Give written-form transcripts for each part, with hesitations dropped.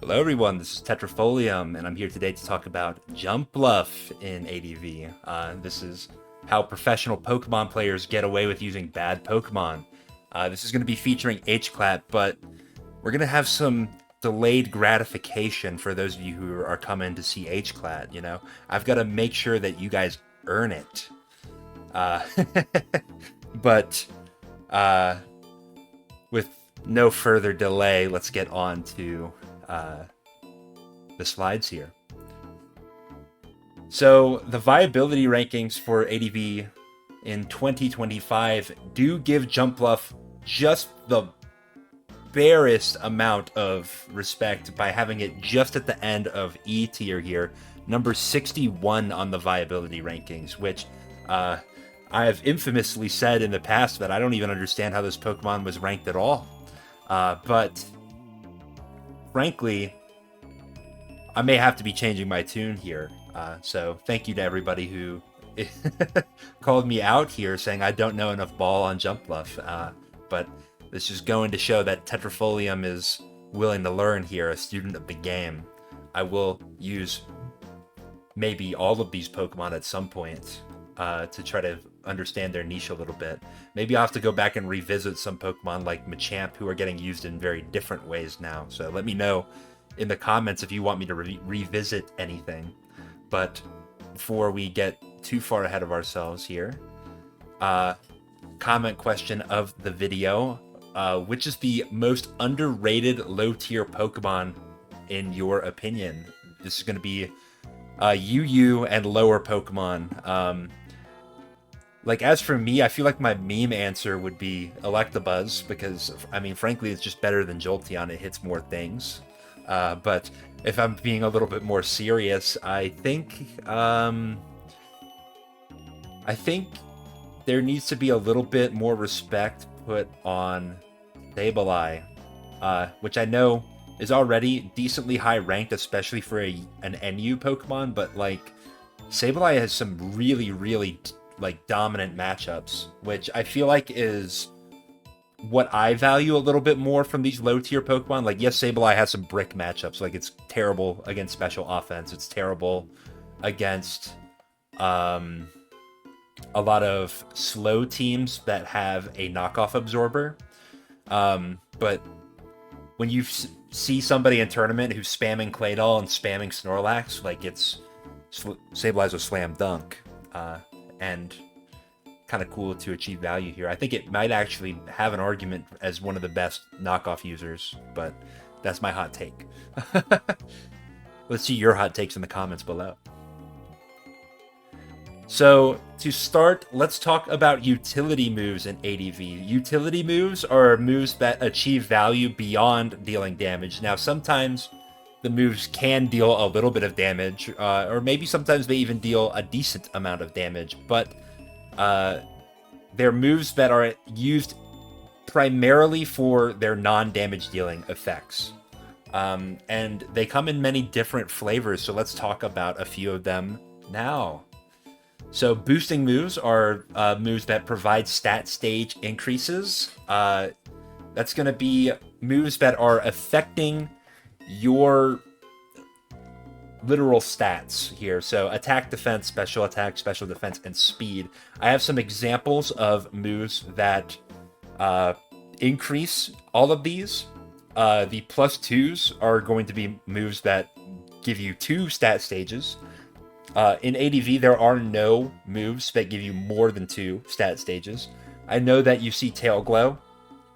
Hello everyone, this is Tetrafolium, and I'm here today to talk about Jumpluff in ADV. This is how professional Pokemon players get away with using bad Pokemon. This is going to be featuring Hclat, but we're going to have some delayed gratification for those of you who are coming to see Hclat, you know? I've got to make sure that you guys earn it. Uh, but uh, with no further delay, let's get on to the slides here. So the viability rankings for ADV in 2025 do give Jumpluff just the barest amount of respect by having it just at the end of E tier here, number 61 on the viability rankings, which I have infamously said in the past that I don't even understand how this Pokemon was ranked at all. But frankly, I may have to be changing my tune here. So thank you to everybody who called me out here saying I don't know enough ball on Jumpluff. But this is going to show that Tetrafolium is willing to learn here, a student of the game. I will use maybe all of these Pokemon at some point to try to understand their niche a little bit. Maybe I'll have to go back and revisit some Pokemon like Machamp who are getting used in very different ways now. So let me know in the comments if you want me to revisit anything. But before we get too far ahead of ourselves here, comment question of the video, which is the most underrated low-tier Pokemon in your opinion? This is going to be UU and lower Pokemon. Like, as for me, I feel like my meme answer would be Electabuzz, because, I mean, frankly, it's just better than Jolteon. It hits more things. But if I'm being a little bit more serious, I think there needs to be a little bit more respect put on Sableye, which I know is already decently high ranked, especially for an NU Pokemon, but, like, Sableye has some really like dominant matchups, which I feel like is what I value a little bit more from these low tier Pokemon. Like, yes, Sableye has some brick matchups. Like, it's terrible against special offense. It's terrible against a lot of slow teams that have a knockoff absorber. But when you see somebody in tournament who's spamming Claydol and spamming Snorlax, like, it's Sableye's a slam dunk. And kind of cool to achieve value here. I think it might actually have an argument as one of the best knockoff users, but that's my hot take. Let's see your hot takes in the comments below. So to start, let's talk about utility moves in ADV. Utility moves are moves that achieve value beyond dealing damage. Now, sometimes the moves can deal a little bit of damage, or maybe sometimes they even deal a decent amount of damage, but they're moves that are used primarily for their non-damage dealing effects. And they come in many different flavors, so let's talk about a few of them now. So boosting moves are moves that provide stat stage increases. That's going to be moves that are affecting your literal stats here. So attack, defense, special defense, and speed. I have some examples of moves that increase all of these. The +2s are going to be moves that give you 2 stat stages. In ADV, there are no moves that give you more than 2 stat stages. I know that you see Tail Glow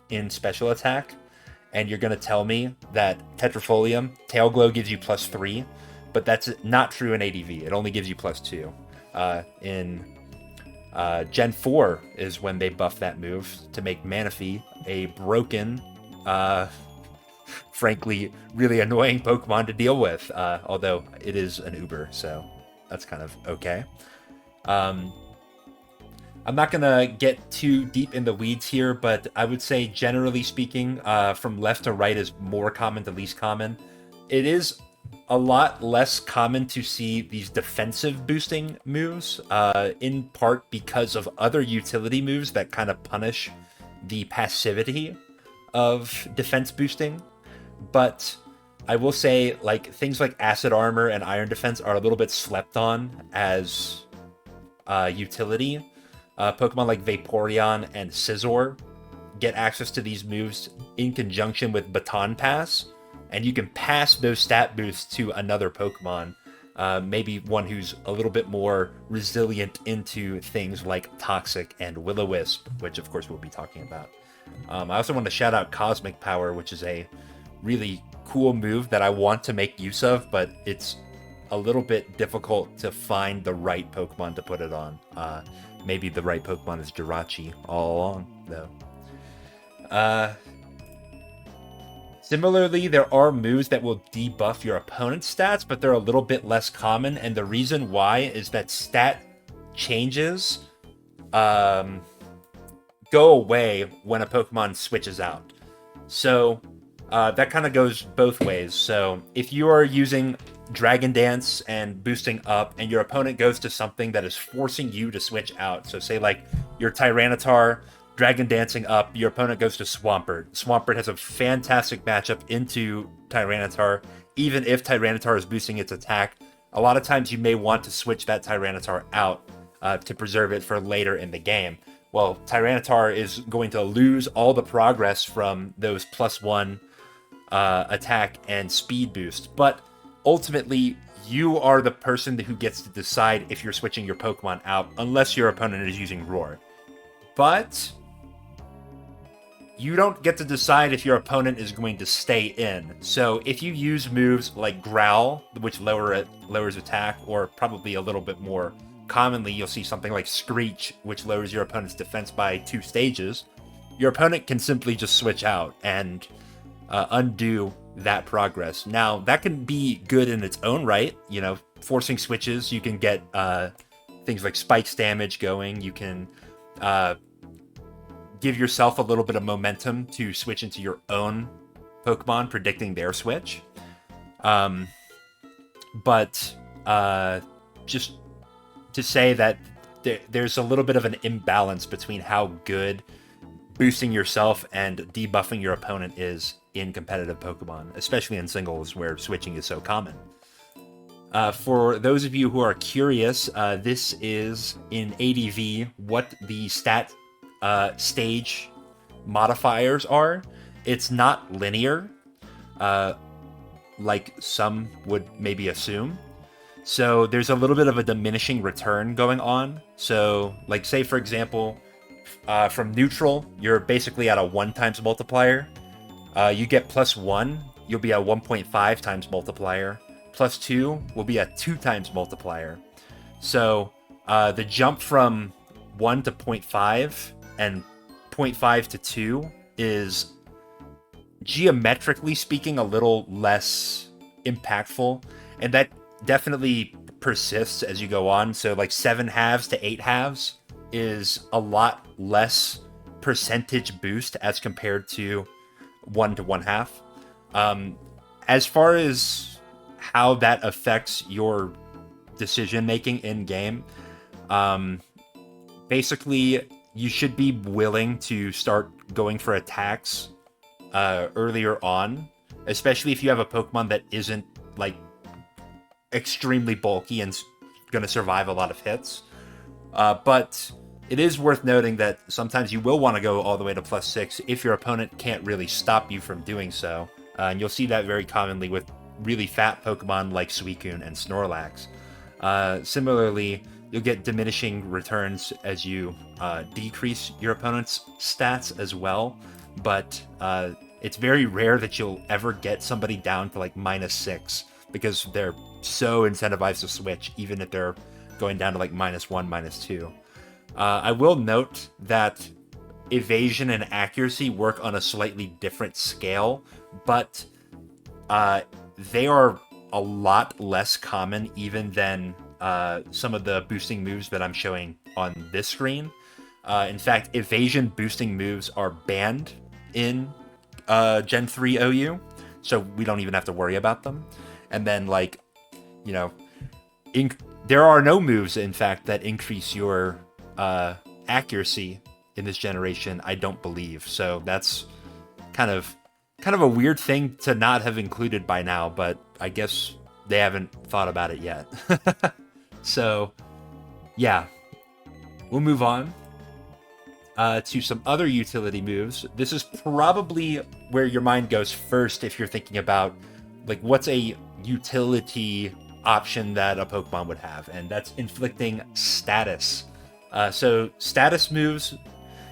in special attack, and you're going to tell me that Tetrafolium, Tail Glow gives you +3, but that's not true in ADV. It only gives you +2. In Gen 4 is when they buff that move to make Manaphy a broken, frankly, really annoying Pokemon to deal with, although it is an Uber, so that's kind of okay. I'm not going to get too deep in the weeds here, but I would say, generally speaking, from left to right is more common to least common. It is a lot less common to see these defensive boosting moves, in part because of other utility moves that kind of punish the passivity of defense boosting. But I will say, like, things like Acid Armor and Iron Defense are a little bit slept on as utility. Pokemon like Vaporeon and Scizor get access to these moves in conjunction with Baton Pass, and you can pass those stat boosts to another Pokemon, maybe one who's a little bit more resilient into things like Toxic and Will-O-Wisp, which of course we'll be talking about. I also want to shout out Cosmic Power, which is a really cool move that I want to make use of, but it's a little bit difficult to find the right Pokemon to put it on. Maybe the right Pokemon is Jirachi all along, though. Similarly, there are moves that will debuff your opponent's stats, but they're a little bit less common, and the reason why is that stat changes go away when a Pokemon switches out. So that kind of goes both ways. So if you are using Dragon Dance and boosting up, and your opponent goes to something that is forcing you to switch out, so say like your Tyranitar Dragon Dancing up, your opponent goes to Swampert. Swampert has a fantastic matchup into Tyranitar, even if Tyranitar is boosting its attack. A lot of times you may want to switch that Tyranitar out to preserve it for later in the game. Well, Tyranitar is going to lose all the progress from those +1 attack and speed boost, but ultimately you are the person who gets to decide if you're switching your Pokemon out, unless your opponent is using Roar. But you don't get to decide if your opponent is going to stay in. So if you use moves like Growl, which lowers attack, or probably a little bit more commonly, you'll see something like Screech, which lowers your opponent's defense by 2 stages, your opponent can simply just switch out and undo that progress. Now, that can be good in its own right. You know, forcing switches, you can get things like Spikes damage going. You can give yourself a little bit of momentum to switch into your own Pokemon, predicting their switch. But just to say that there's a little bit of an imbalance between how good boosting yourself and debuffing your opponent is in competitive Pokemon, especially in singles where switching is so common. For those of you who are curious, this is in ADV what the stat stage modifiers are. It's not linear, like some would maybe assume. So there's a little bit of a diminishing return going on. So, like, say for example, from neutral, you're basically at a 1 times multiplier. You get +1, you'll be at 1.5 times multiplier. +2 will be a 2 times multiplier. So the jump from 1 to 0.5 and 0.5 to 2 is, geometrically speaking, a little less impactful, and that definitely persists as you go on. So like 7 halves to 8 halves is a lot less percentage boost as compared to 1 to 1/2. As far as how that affects your decision making in game, basically you should be willing to start going for attacks earlier on, especially if you have a Pokemon that isn't like extremely bulky and going to survive a lot of hits. But it is worth noting that sometimes you will want to go all the way to +6 if your opponent can't really stop you from doing so. And you'll see that very commonly with really fat Pokemon like Suicune and Snorlax. Similarly, you'll get diminishing returns as you decrease your opponent's stats as well. But it's very rare that you'll ever get somebody down to like -6 because they're so incentivized to switch, even if they're going down to like -1, -2. I will note that evasion and accuracy work on a slightly different scale, but they are a lot less common even than some of the boosting moves that I'm showing on this screen. In fact, evasion boosting moves are banned in Gen 3 OU, so we don't even have to worry about them. And then, like, you know, there are no moves, in fact, that increase your accuracy in this generation, I don't believe. So that's kind of kind of a weird thing to not have included by now, but I guess they haven't thought about it yet. So, yeah. We'll move on to some other utility moves. This is probably where your mind goes first if you're thinking about, like, what's a utility option that a Pokemon would have, and that's inflicting status. So status moves,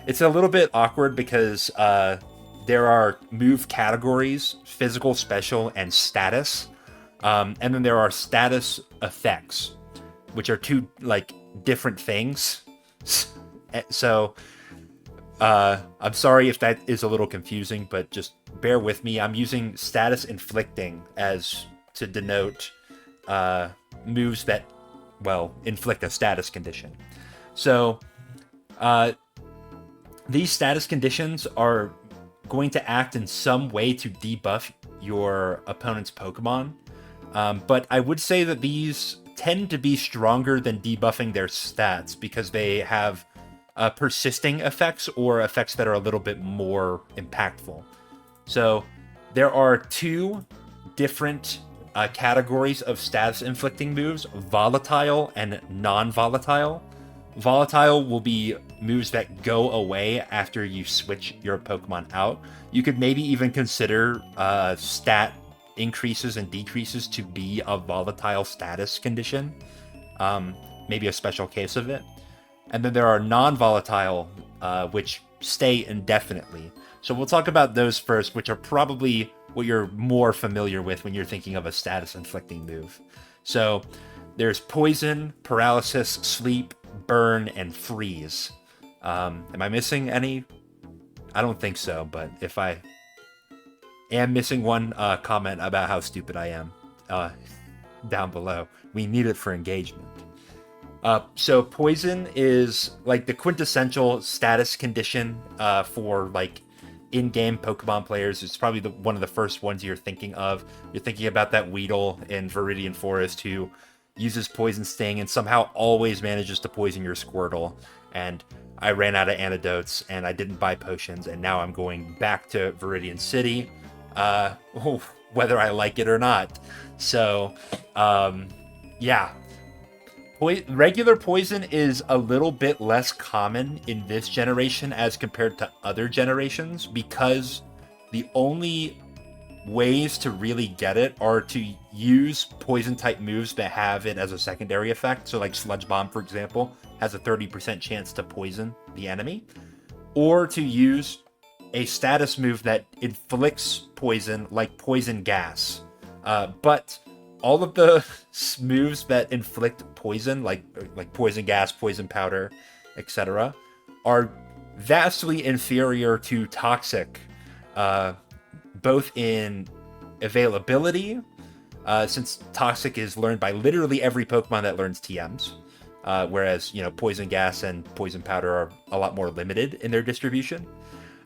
it's a little bit awkward because there are move categories: physical, special, and status. And then there are status effects, which are two, like, different things. So I'm sorry if that is a little confusing, but just bear with me. I'm using status inflicting as to denote moves that, well, inflict a status condition. So these status conditions are going to act in some way to debuff your opponent's Pokemon. But I would say that these tend to be stronger than debuffing their stats because they have persisting effects or effects that are a little bit more impactful. So there are two different categories of status inflicting moves: volatile and non-volatile. Volatile will be moves that go away after you switch your Pokemon out. You could maybe even consider stat increases and decreases to be a volatile status condition. Maybe a special case of it. And then there are non-volatile, which stay indefinitely. So we'll talk about those first, which are probably what you're more familiar with when you're thinking of a status inflicting move. So there's poison, paralysis, sleep, burn, and freeze. Am I missing any? I don't think so, but if I am missing one, comment about how stupid I am down below. We need it for engagement. So poison is like the quintessential status condition for, like, in-game Pokemon players. It's probably one of the first ones you're thinking of. You're thinking about that Weedle in Viridian Forest who uses Poison Sting and somehow always manages to poison your Squirtle. And I ran out of antidotes and I didn't buy potions, and now I'm going back to Viridian City, whether I like it or not. So, yeah. Regular poison is a little bit less common in this generation as compared to other generations, because the only ways to really get it are to use poison type moves that have it as a secondary effect. So like Sludge Bomb, for example, has a 30% chance to poison the enemy, or to use a status move that inflicts poison, like Poison Gas. But all of the moves that inflict poison, like Poison Gas, Poison Powder, etc., are vastly inferior to Toxic, both in availability, since Toxic is learned by literally every Pokemon that learns TMs, whereas, Poison Gas and Poison Powder are a lot more limited in their distribution.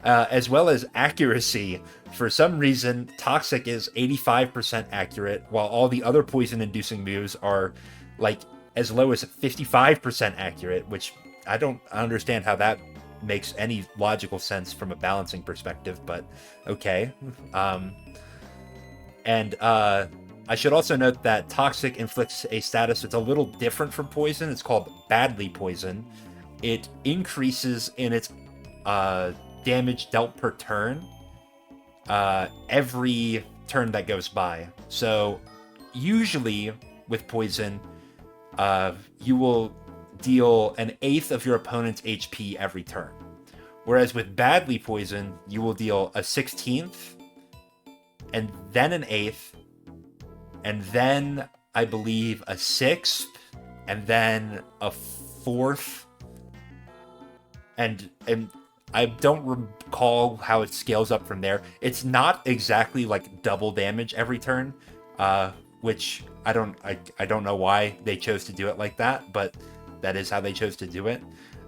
As well as accuracy. For some reason, Toxic is 85% accurate, while all the other poison-inducing moves are, like, as low as 55% accurate, which I don't understand how that makes any logical sense from a balancing perspective, but okay. And I should also note that Toxic inflicts a status that's a little different from Poison. It's called Badly Poison. It increases in its damage dealt per turn every turn that goes by. So usually with poison, you will deal an eighth of your opponent's HP every turn, whereas with badly poison you will deal a 16th and then an eighth and then I believe a sixth and then a fourth, and I don't recall how it scales up from there. It's not exactly like double damage every turn, which I don't know why they chose to do it like that, but that is how they chose to do it.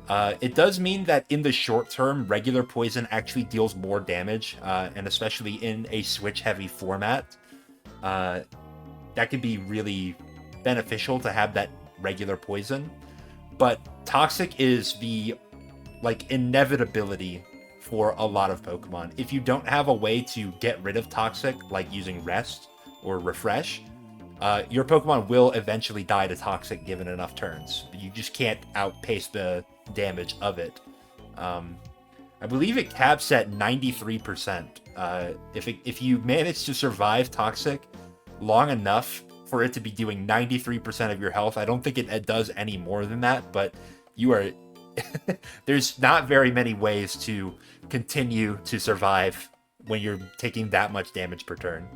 It does mean that in the short term, regular poison actually deals more damage, and especially in a switch-heavy format, that can be really beneficial to have that regular poison. But Toxic is the, like, inevitability for a lot of Pokemon. If you don't have a way to get rid of Toxic, like using Rest or Refresh, your Pokemon will eventually die to Toxic given enough turns. You just can't outpace the damage of it. I believe it caps at 93%. If you manage to survive Toxic long enough for it to be doing 93% of your health, I don't think it does any more than that, but you are... there's not very many ways to continue to survive when you're taking that much damage per turn.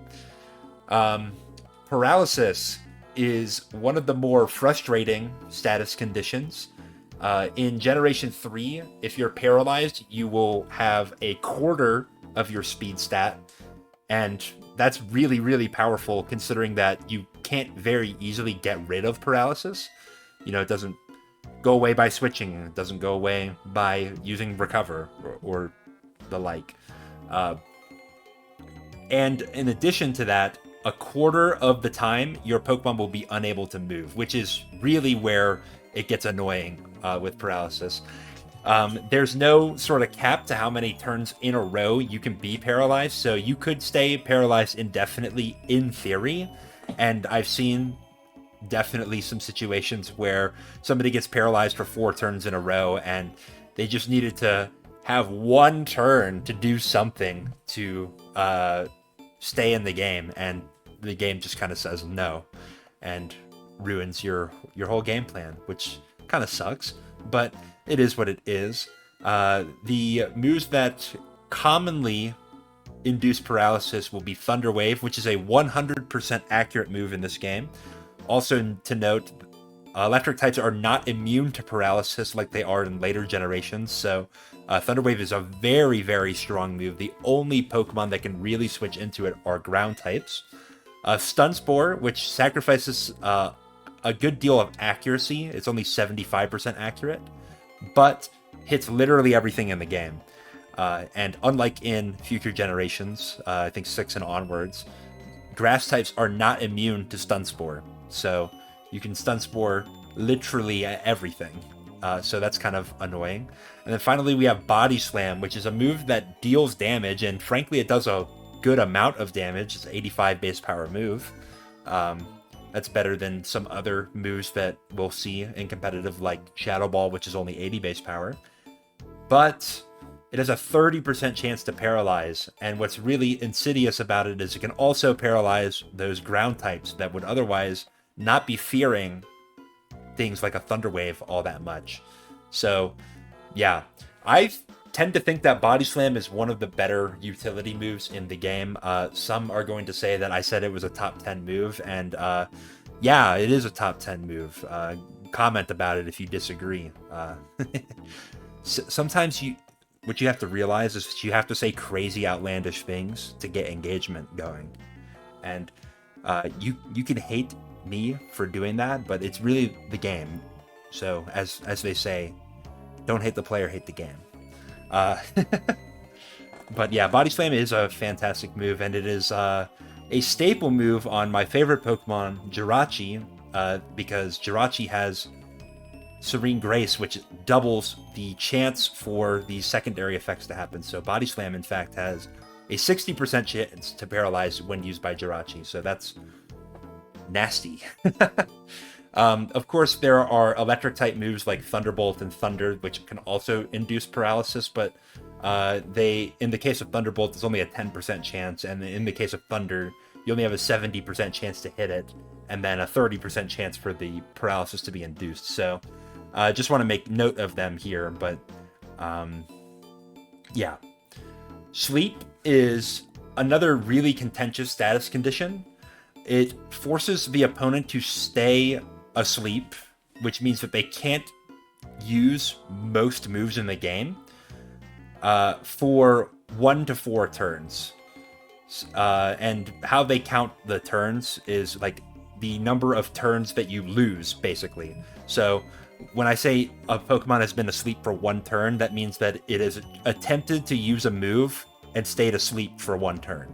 Paralysis is one of the more frustrating status conditions. In Generation 3, if you're paralyzed, you will have a quarter of your speed stat, and that's really, really powerful considering that you can't very easily get rid of paralysis. You know, it doesn't go away by switching, it doesn't go away by using Recover or the like. And in addition to that, a quarter of the time, your Pokemon will be unable to move, which is really where it gets annoying with paralysis. There's no sort of cap to how many turns in a row you can be paralyzed, so you could stay paralyzed indefinitely in theory, and I've seen definitely some situations where somebody gets paralyzed for 4 turns in a row, and they just needed to have one turn to do something to stay in the game, and the game just kind of says no and ruins your whole game plan, which kind of sucks, but it is what it is. The moves that commonly induce paralysis will be Thunder Wave, which is a 100% accurate move in this game. Also to note, electric types are not immune to paralysis like they are in later generations, so Thunder Wave is a very, very strong move. The only Pokemon that can really switch into it are ground types. Stun Spore, which sacrifices a good deal of accuracy. It's only 75% accurate, but hits literally everything in the game. And unlike in future generations, I think 6 and onwards, grass types are not immune to Stun Spore. So you can Stun Spore literally everything. So that's kind of annoying. And then finally we have Body Slam, which is a move that deals damage, and frankly it does a good amount of damage. It's an 85 base power move. That's better than some other moves that we'll see in competitive, like Shadow Ball, which is only 80 base power. But it has a 30% chance to paralyze, and what's really insidious about it is it can also paralyze those ground types that would otherwise not be fearing things like a Thunder Wave all that much. So, yeah, I tend to think that Body Slam is one of the better utility moves in the game. Some are going to say that I said it was a top 10 move, and yeah, it is a top 10 move. Comment about it if you disagree. Sometimes what you have to realize is that you have to say crazy, outlandish things to get engagement going. And you can hate me for doing that, but it's really the game. So, as they say, don't hate the player, hate the game. But yeah, Body Slam is a fantastic move, and it is a staple move on my favorite Pokemon, Jirachi, because Jirachi has Serene Grace, which doubles the chance for the secondary effects to happen. So Body Slam, in fact, has a 60% chance to paralyze when used by Jirachi, so that's nasty. Of course, there are electric-type moves like Thunderbolt and Thunder, which can also induce paralysis, but in the case of Thunderbolt, there's only a 10% chance, and in the case of Thunder, you only have a 70% chance to hit it, and then a 30% chance for the paralysis to be induced. So, just want to make note of them here, but yeah. Sleep is another really contentious status condition. It forces the opponent to stay asleep, which means that they can't use most moves in the game for 1 to 4 turns. And how they count the turns is like the number of turns that you lose, basically. So when I say a Pokemon has been asleep for 1 turn, that means that it has attempted to use a move and stayed asleep for 1 turn.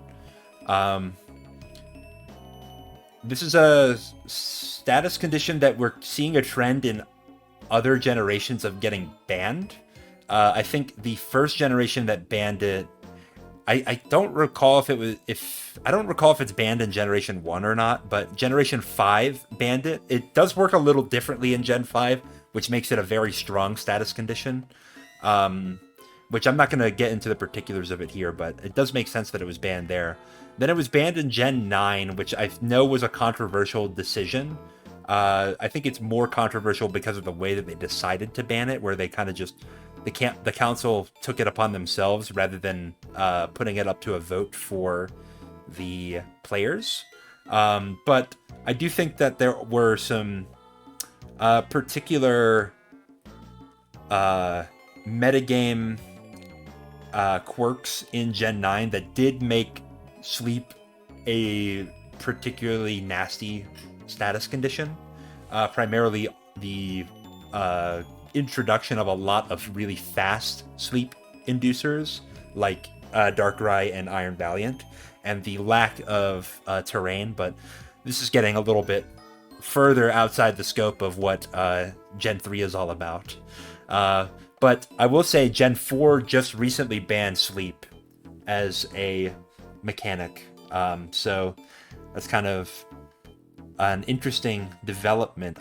This is a status condition that we're seeing a trend in other generations of getting banned. I think the first generation that banned it, I don't recall I don't recall if it's banned in Generation 1 or not, but Generation 5 banned it. It does work a little differently in Gen 5, which makes it a very strong status condition. Which I'm not going to get into the particulars of it here, but it does make sense that it was banned there. Then it was banned in Gen 9, which I know was a controversial decision. I think it's more controversial because of the way that they decided to ban it, where they kind of just the council took it upon themselves rather than putting it up to a vote for the players. But I do think that there were some particular metagame quirks in Gen 9 that did make sleep a particularly nasty status condition. Primarily the introduction of a lot of really fast sleep inducers like Darkrai and Iron Valiant, and the lack of terrain, but this is getting a little bit further outside the scope of what Gen 3 is all about. But I will say Gen 4 just recently banned sleep as a mechanic. So that's kind of an interesting development.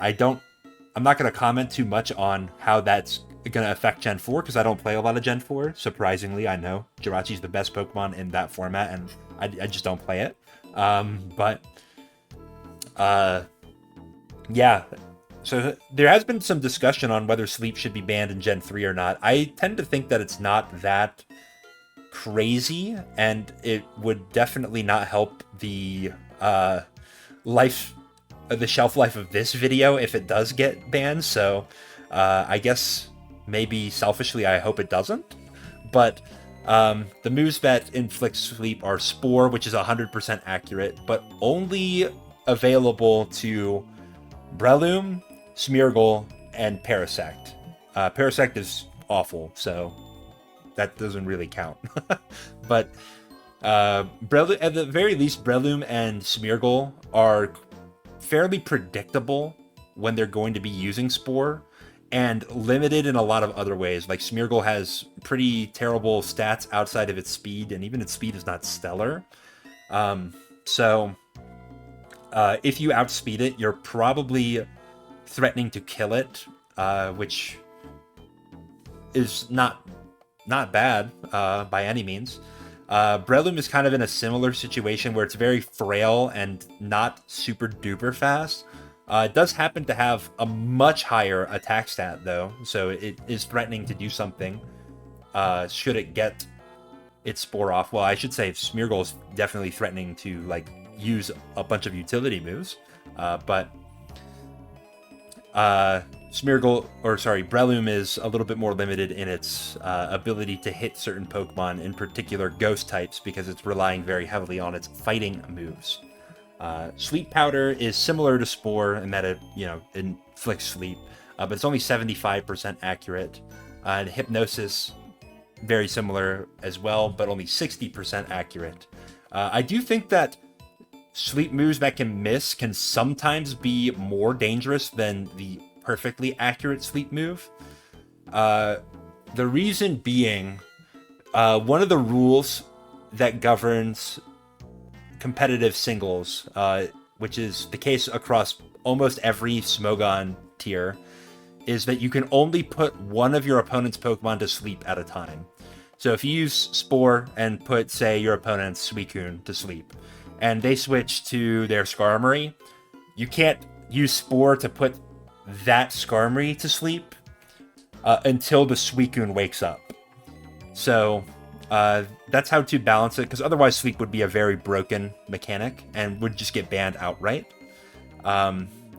I'm not going to comment too much on how that's going to affect Gen 4 because I don't play a lot of Gen 4. Surprisingly, I know Jirachi's the best Pokemon in that format, and I just don't play it. Yeah. So there has been some discussion on whether sleep should be banned in Gen 3 or not. I tend to think that it's not that crazy, and it would definitely not help the shelf life of this video if it does get banned. So I guess maybe selfishly I hope it doesn't. But the moves that inflict sleep are Spore, which is 100% accurate, but only available to Breloom, Smeargle, and Parasect. Parasect is awful, so that doesn't really count. But Breloom, at the very least, Breloom and Smeargle are fairly predictable when they're going to be using Spore, and limited in a lot of other ways. Like Smeargle has pretty terrible stats outside of its speed, and even its speed is not stellar. So if you outspeed it, you're probably threatening to kill it, which is not bad by any means. Breloom is kind of in a similar situation where it's very frail and not super duper fast. It does happen to have a much higher attack stat though, so it is threatening to do something should it get its Spore off. Well, I should say Smeargle is definitely threatening to like use a bunch of utility moves, but Breloom is a little bit more limited in its ability to hit certain Pokemon, in particular Ghost types, because it's relying very heavily on its fighting moves. Sleep Powder is similar to Spore in that it inflicts sleep, but it's only 75% accurate. And Hypnosis, very similar as well, but only 60% accurate. I do think that sleep moves that can miss can sometimes be more dangerous than the perfectly accurate sleep move. The reason being, one of the rules that governs competitive singles, which is the case across almost every Smogon tier, is that you can only put one of your opponent's Pokemon to sleep at a time. So if you use Spore and put, say, your opponent's Suicune to sleep, and they switch to their Skarmory, you can't use Spore to put that Skarmory to sleep until the Suicune wakes up. So that's how to balance it, because otherwise sleep would be a very broken mechanic and would just get banned outright.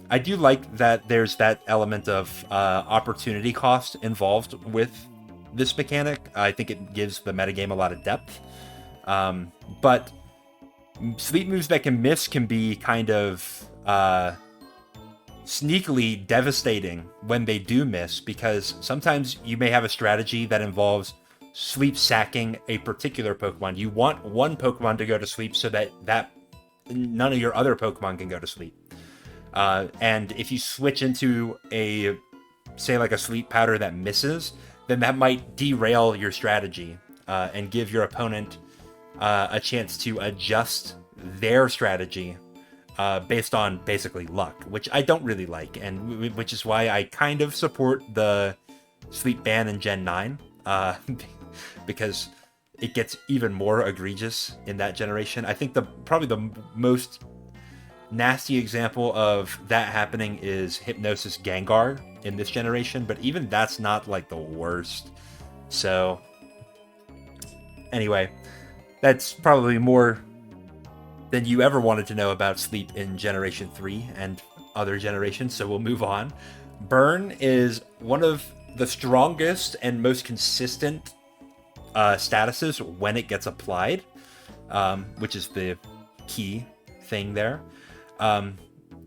I do like that there's that element of opportunity cost involved with this mechanic. I think it gives the metagame a lot of depth. But sleep moves that can miss can be kind of sneakily devastating when they do miss, because sometimes you may have a strategy that involves sleep sacking a particular Pokemon. You want one Pokemon to go to sleep so that none of your other Pokemon can go to sleep. And if you switch into say like a Sleep Powder that misses, then that might derail your strategy and give your opponent a chance to adjust their strategy based on basically luck, which I don't really like, and which is why I kind of support the sleep ban in Gen 9, because it gets even more egregious in that generation. I think probably the most nasty example of that happening is Hypnosis Gengar in this generation, but even that's not like the worst. So anyway, that's probably more than you ever wanted to know about sleep in Generation 3 and other generations, so we'll move on. Burn is one of the strongest and most consistent statuses when it gets applied, which is the key thing there.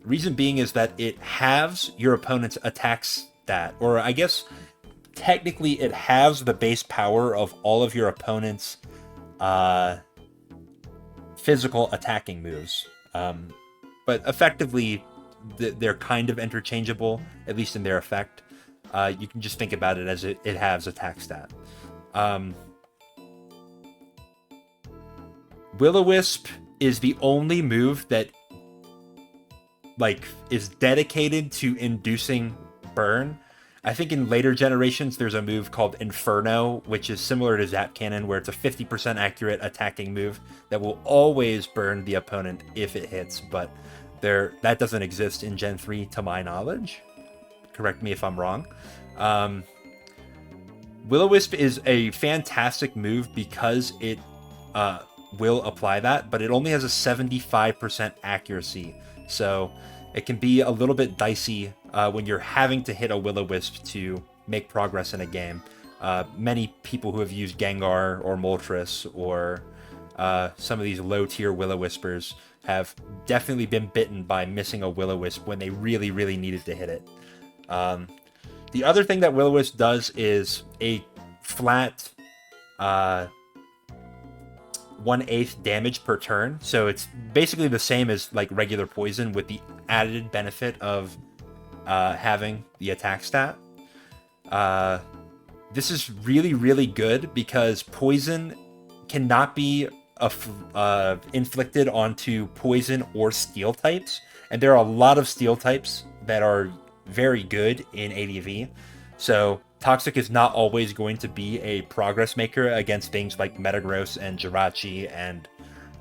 Reason being is that it halves your opponent's attack stat, or I guess technically it halves the base power of all of your opponent's physical attacking moves. But effectively, they're kind of interchangeable, at least in their effect. You can just think about it as it halves attack stat. Will-O-Wisp is the only move that is dedicated to inducing burn. I think in later generations there's a move called Inferno, which is similar to Zap Cannon, where it's a 50% accurate attacking move that will always burn the opponent if it hits, but that doesn't exist in Gen 3 to my knowledge. Correct me if I'm wrong. Will-O-Wisp is a fantastic move because it will apply that, but it only has a 75% accuracy. So it can be a little bit dicey when you're having to hit a Will-O-Wisp to make progress in a game. Many people who have used Gengar or Moltres or some of these low-tier Will-O-Wispers have definitely been bitten by missing a Will-O-Wisp when they really, really needed to hit it. The other thing that Will-O-Wisp does is a flat 1/8 damage per turn, so it's basically the same as like regular poison with the added benefit of having the attack stat. This is really, really good because poison cannot be inflicted onto poison or steel types, and there are a lot of steel types that are very good in ADV, so Toxic is not always going to be a progress maker against things like Metagross and Jirachi and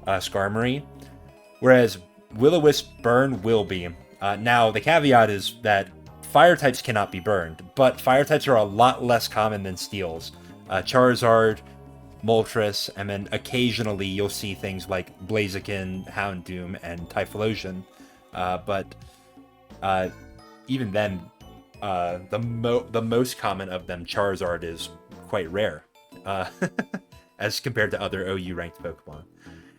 Skarmory, whereas Will-O-Wisp Burn will be. Now, the caveat is that fire types cannot be burned, but fire types are a lot less common than steels. Charizard, Moltres, and then occasionally you'll see things like Blaziken, Houndoom, and Typhlosion. But even then, the most common of them, Charizard, is quite rare as compared to other OU ranked Pokemon.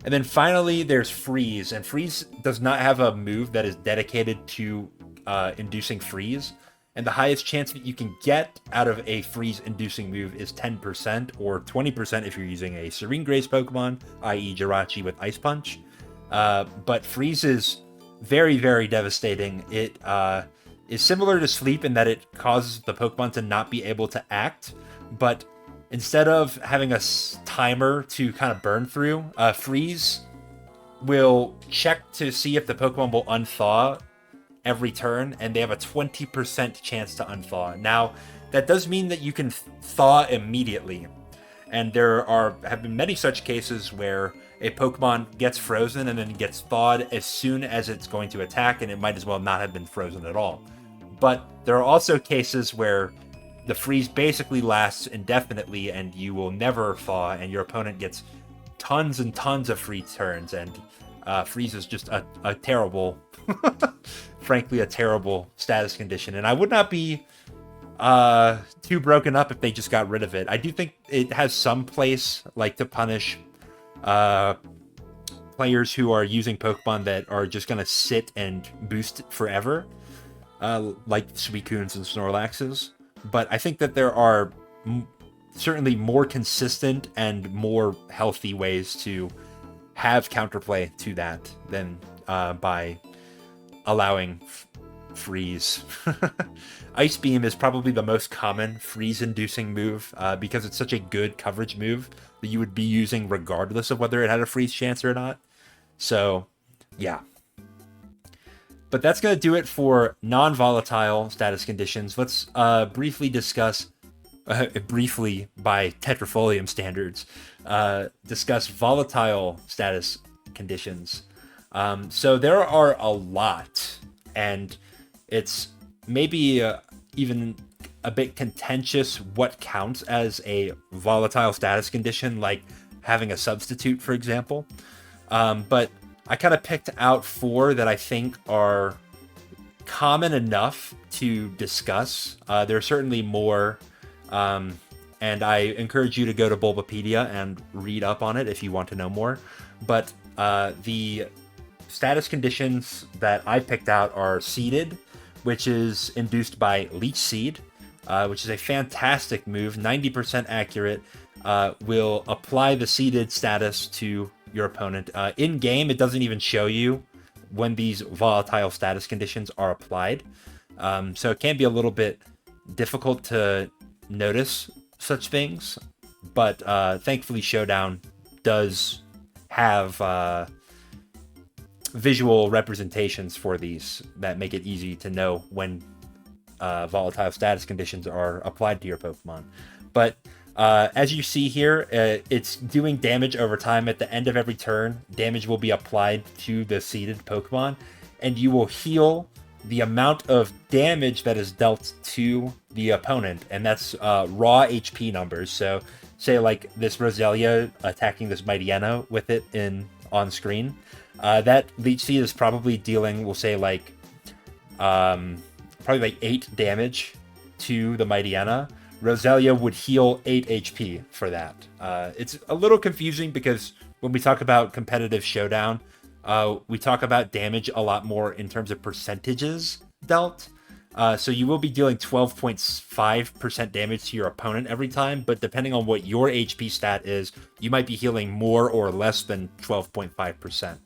And then finally there's Freeze, and Freeze does not have a move that is dedicated to inducing freeze, and the highest chance that you can get out of a freeze inducing move is 10% or 20% if you're using a Serene Grace Pokemon, i.e. Jirachi with Ice Punch. But Freeze is very, very devastating. It is similar to Sleep in that it causes the Pokemon to not be able to act, but instead of having a timer to kind of burn through, Freeze will check to see if the Pokemon will unthaw every turn, and they have a 20% chance to unthaw. Now, that does mean that you can thaw immediately, and there have been many such cases where a Pokemon gets frozen and then gets thawed as soon as it's going to attack, and it might as well not have been frozen at all. But there are also cases where the freeze basically lasts indefinitely and you will never thaw, and your opponent gets tons and tons of free turns, and freeze is just a terrible, frankly, a terrible status condition. And I would not be too broken up if they just got rid of it. I do think it has some place, like to punish players who are using Pokemon that are just going to sit and boost forever, like Suicunes and Snorlaxes. But I think that there are certainly more consistent and more healthy ways to have counterplay to that than by allowing freeze. Ice Beam is probably the most common freeze-inducing move because it's such a good coverage move that you would be using regardless of whether it had a freeze chance or not. So, yeah. But that's going to do it for non-volatile status conditions. Let's briefly discuss, briefly by Tetrafolium standards, discuss volatile status conditions. So there are a lot, and it's maybe even a bit contentious what counts as a volatile status condition, like having a substitute, for example. But I kind of picked out 4 that I think are common enough to discuss. There are certainly more, and I encourage you to go to Bulbapedia and read up on it if you want to know more. But the status conditions that I picked out are Seeded, which is induced by Leech Seed, which is a fantastic move, 90% accurate, will apply the Seeded status to your opponent. In game, it doesn't even show you when these volatile status conditions are applied. So it can be a little bit difficult to notice such things, but thankfully Showdown does have visual representations for these that make it easy to know when volatile status conditions are applied to your Pokemon. But as you see here, it's doing damage over time. At the end of every turn, damage will be applied to the seeded Pokemon, and you will heal the amount of damage that is dealt to the opponent, and that's raw HP numbers. So say like this Roselia attacking this Mightyena with it on screen, that Leech Seed is probably dealing, we'll say like probably like 8 damage to the Mightyena. Roselia would heal 8 HP for that. It's a little confusing because when we talk about competitive Showdown, we talk about damage a lot more in terms of percentages dealt. So you will be dealing 12.5% damage to your opponent every time, but depending on what your HP stat is, you might be healing more or less than 12.5%.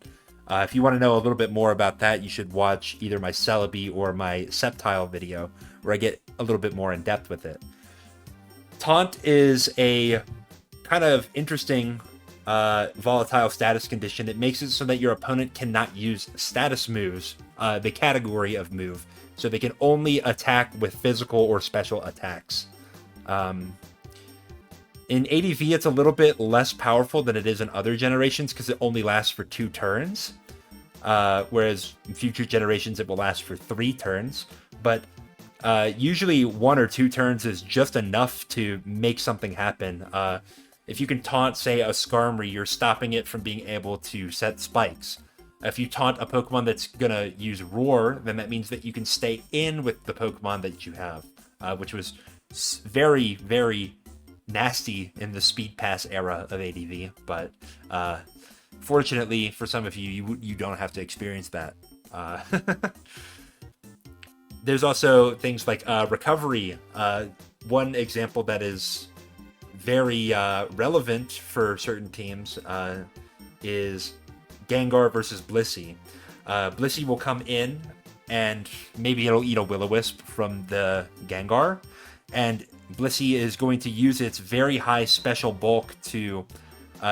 If you want to know a little bit more about that, you should watch either my Celebi or my Sceptile video, where I get a little bit more in depth with it. Taunt is a kind of interesting volatile status condition. It makes it so that your opponent cannot use status moves, the category of move, so they can only attack with physical or special attacks. In ADV, it's a little bit less powerful than it is in other generations because it only lasts for 2 turns, whereas in future generations it will last for 3 turns. But usually 1 or 2 turns is just enough to make something happen. If you can taunt, say, a Skarmory, you're stopping it from being able to set spikes. If you taunt a Pokemon that's going to use Roar, then that means that you can stay in with the Pokemon that you have, which was very, very nasty in the Speed Pass era of ADV. But fortunately, for some of you, you don't have to experience that. There's also things like recovery. One example that is very relevant for certain teams is Gengar versus Blissey. Blissey will come in and maybe it'll eat a Will-O-Wisp from the Gengar, and Blissey is going to use its very high special bulk to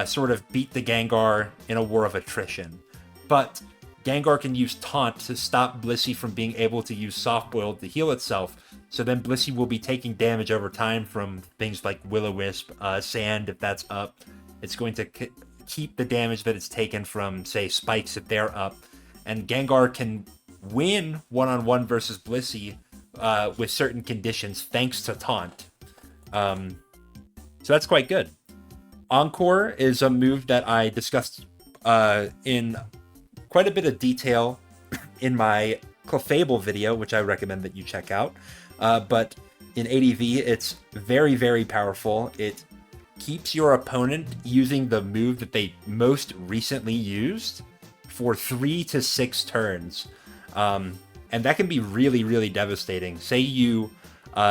sort of beat the Gengar in a war of attrition. But Gengar can use Taunt to stop Blissey from being able to use Soft Boil to heal itself, so then Blissey will be taking damage over time from things like Will-O-Wisp, Sand if that's up. It's going to keep the damage that it's taken from, say, Spikes if they're up, and Gengar can win one-on-one versus Blissey with certain conditions thanks to Taunt. So that's quite good. Encore is a move that I discussed in quite a bit of detail in my Clefable video, which I recommend that you check out. But in ADV, it's very, very powerful. It keeps your opponent using the move that they most recently used for 3 to 6 turns. And that can be really, really devastating. Say you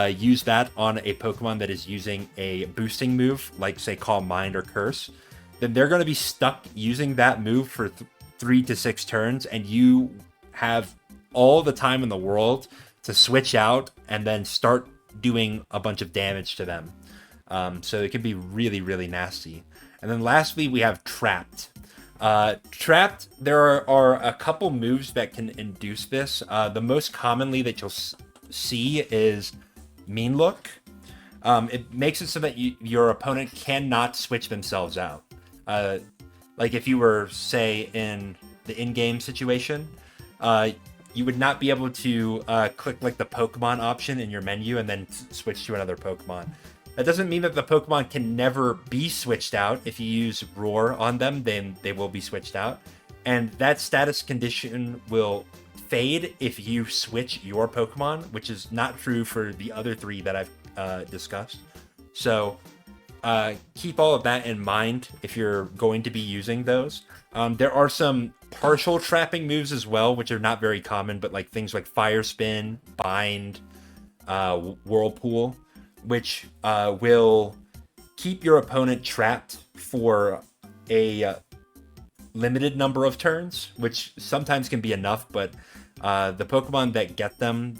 use that on a Pokemon that is using a boosting move, like, say, Calm Mind or Curse, then they're going to be stuck using that move for 3 to 6 turns, and you have all the time in the world to switch out and then start doing a bunch of damage to them. So it can be really, really nasty. And then lastly, we have Trapped. Trapped, there are a couple moves that can induce this. The most commonly that you'll see is Mean Look. It makes it so that your opponent cannot switch themselves out. Like if you were, say, in the in-game situation, you would not be able to click like the Pokemon option in your menu and then switch to another Pokemon. That doesn't mean that the Pokemon can never be switched out. If you use Roar on them, then they will be switched out. And that status condition will fade if you switch your Pokemon, which is not true for the other three that I've discussed. So keep all of that in mind if you're going to be using those. There are some partial trapping moves as well, which are not very common, but like things like Fire Spin, Bind, Whirlpool, which will keep your opponent trapped for a limited number of turns, which sometimes can be enough, but the Pokemon that get them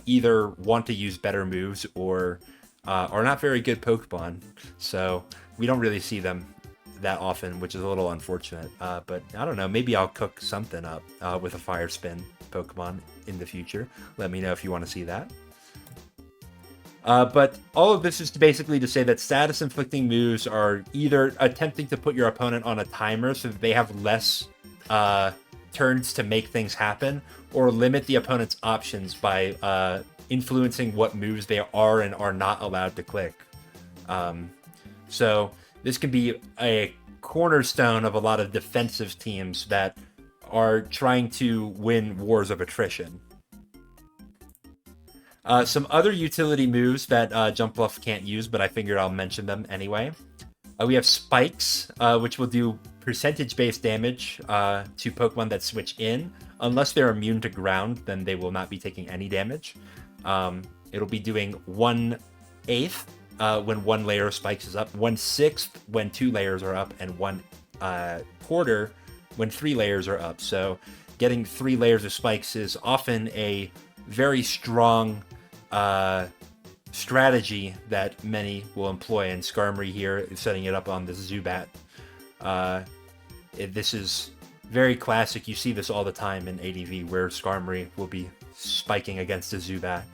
either want to use better moves or are not very good Pokemon, so we don't really see them that often, which is a little unfortunate. But I don't know, maybe I'll cook something up with a Fire Spin Pokemon in the future. Let me know if you want to see that. But all of this is basically to say that status-inflicting moves are either attempting to put your opponent on a timer so that they have less turns to make things happen, or limit the opponent's options by influencing what moves they are and are not allowed to click. So this can be a cornerstone of a lot of defensive teams that are trying to win wars of attrition. Some other utility moves that Jumpluff can't use, but I figured I'll mention them anyway. We have Spikes, which will do percentage-based damage to Pokemon that switch in. Unless they're immune to ground, then they will not be taking any damage. It'll be doing 1/8 when 1 layer of spikes is up, 1/6 when 2 layers are up, and 1/4 when 3 layers are up. So getting 3 layers of spikes is often a very strong strategy that many will employ, and Skarmory here is setting it up on the Zubat. This is very classic. You see this all the time in ADV, where Skarmory will be spiking against a Zubat.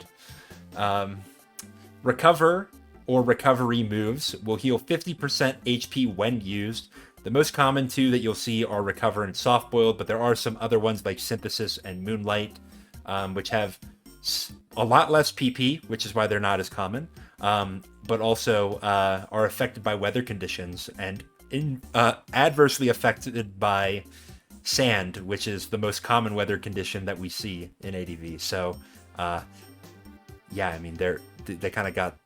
Recover or recovery moves will heal 50% HP when used. The most common two that you'll see are Recover and Soft Boiled, but there are some other ones like Synthesis and Moonlight, which have a lot less PP, which is why they're not as common, but also are affected by weather conditions and adversely affected by sand, which is the most common weather condition that we see in ADV. So, yeah, I mean, they kind of got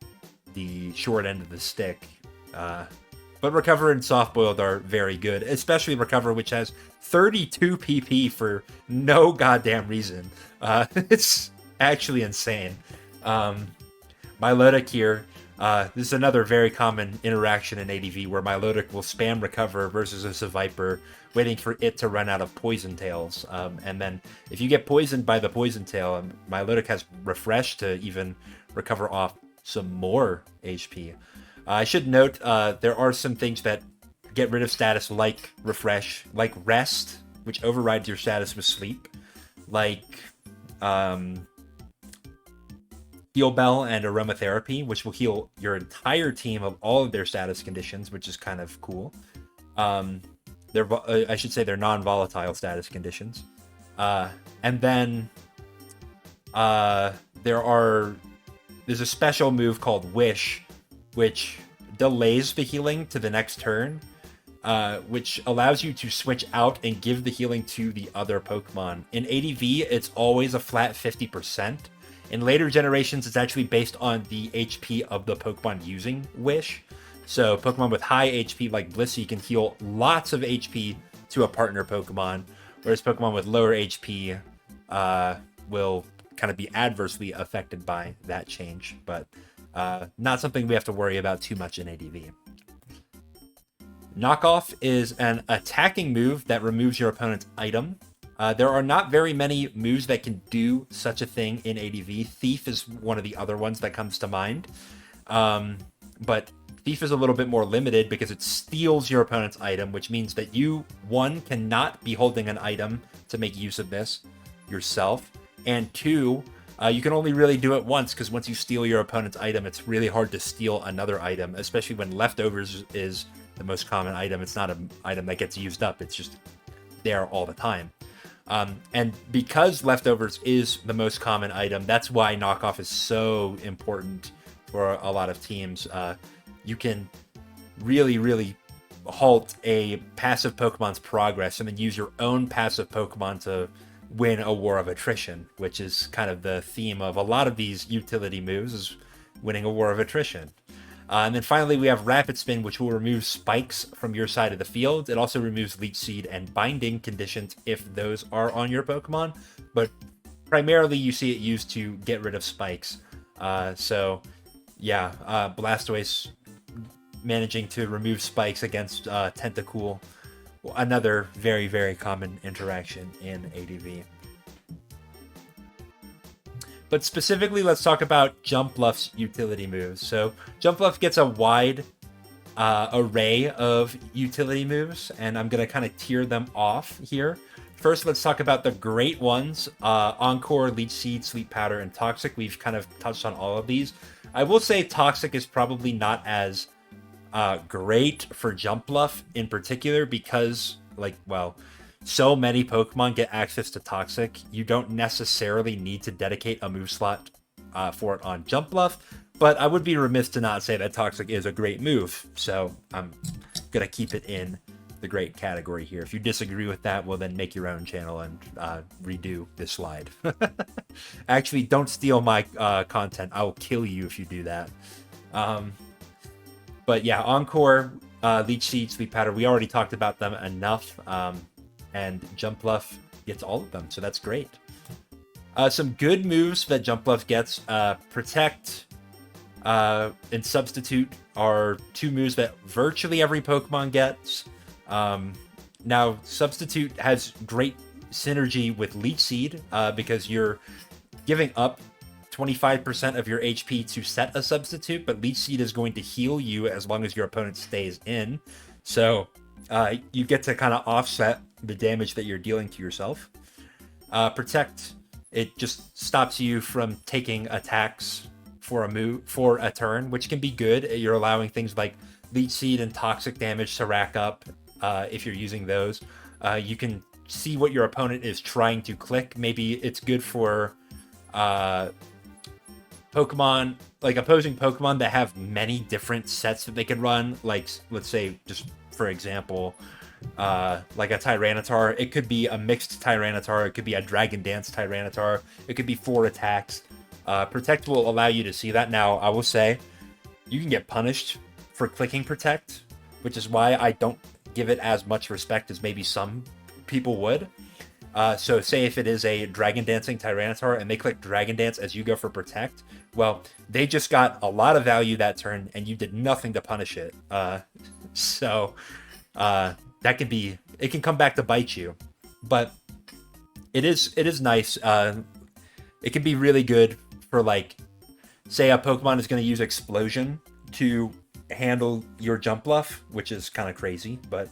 the short end of the stick. But Recover and Soft Boiled are very good, especially Recover, which has 32 PP for no goddamn reason. It's actually insane. Milotic here, this is another very common interaction in ADV where Milotic will spam Recover versus a Seviper, waiting for it to run out of Poison Tails. And then if you get poisoned by the Poison Tail, Milotic has Refresh to even recover off some more HP. I should note there are some things that get rid of status like Refresh, like Rest, which overrides your status with Sleep, like Heal Bell and Aromatherapy, which will heal your entire team of all of their status conditions, which is kind of cool. I should say they're non-volatile status conditions. And then there's a special move called Wish, which delays the healing to the next turn, which allows you to switch out and give the healing to the other Pokemon. In ADV, it's always a flat 50%. In later generations, it's actually based on the HP of the Pokemon using Wish. So Pokemon with high HP like Blissey can heal lots of HP to a partner Pokemon, whereas Pokemon with lower HP will kind of be adversely affected by that change, but not something we have to worry about too much in ADV. Knockoff is an attacking move that removes your opponent's item. There are not very many moves that can do such a thing in ADV. Thief is one of the other ones that comes to mind. But Thief is a little bit more limited because it steals your opponent's item, which means that you, one, cannot be holding an item to make use of this yourself, and two, you can only really do it once, because once you steal your opponent's item, it's really hard to steal another item, especially when leftovers is the most common item. It's not an item that gets used up, it's just there all the time. And because leftovers is the most common item, that's why knockoff is so important for a lot of teams. You can really halt a passive Pokemon's progress and then use your own passive Pokemon to win a war of attrition, which is kind of the theme of a lot of these utility moves, is winning a war of attrition. And then finally, we have Rapid Spin, which will remove spikes from your side of the field. It also removes Leech Seed and Binding conditions if those are on your Pokemon, but primarily you see it used to get rid of spikes. Blastoise managing to remove spikes against Tentacool, another very common interaction in ADV. But specifically, let's talk about Jumpluff's utility moves. So Jumpluff gets a wide array of utility moves, and I'm going to kind of tier them off here. First, let's talk about the great ones. Encore, Leech Seed, Sleep Powder, and Toxic. We've kind of touched on all of these. I will say Toxic is probably not as great for Jumpluff in particular because, so many Pokemon get access to Toxic. You don't necessarily need to dedicate a move slot for it on Jumpluff, but I would be remiss to not say that Toxic is a great move, so I'm going to keep it in the great category here. If you disagree with that, well, then make your own channel and redo this slide. Actually, don't steal my content. I will kill you if you do that. But yeah, Encore, Leech Seed, Sleep Powder, we already talked about them enough. And Jumpluff gets all of them, so that's great. Some good moves that Jumpluff gets. Protect and Substitute are two moves that virtually every Pokemon gets. Now, Substitute has great synergy with Leech Seed because you're giving up 25% of your HP to set a substitute, but Leech Seed is going to heal you as long as your opponent stays in. So you get to kind of offset the damage that you're dealing to yourself. Protect, it just stops you from taking attacks for a turn, which can be good. You're allowing things like Leech Seed and Toxic damage to rack up if you're using those. You can see what your opponent is trying to click. Maybe it's good for Pokemon, like opposing Pokemon that have many different sets that they can run. Like, let's say, just for example, like a Tyranitar. It could be a mixed Tyranitar. It could be a Dragon Dance Tyranitar. It could be 4 attacks. Protect will allow you to see that. Now, I will say, you can get punished for clicking Protect, which is why I don't give it as much respect as maybe some people would. So say if it is a Dragon Dancing Tyranitar and they click Dragon Dance as you go for Protect, well, they just got a lot of value that turn and you did nothing to punish it. That can be, it can come back to bite you, but it is nice. It can be really good for, like, say a Pokemon is going to use Explosion to handle your Jumpluff, which is kind of crazy, but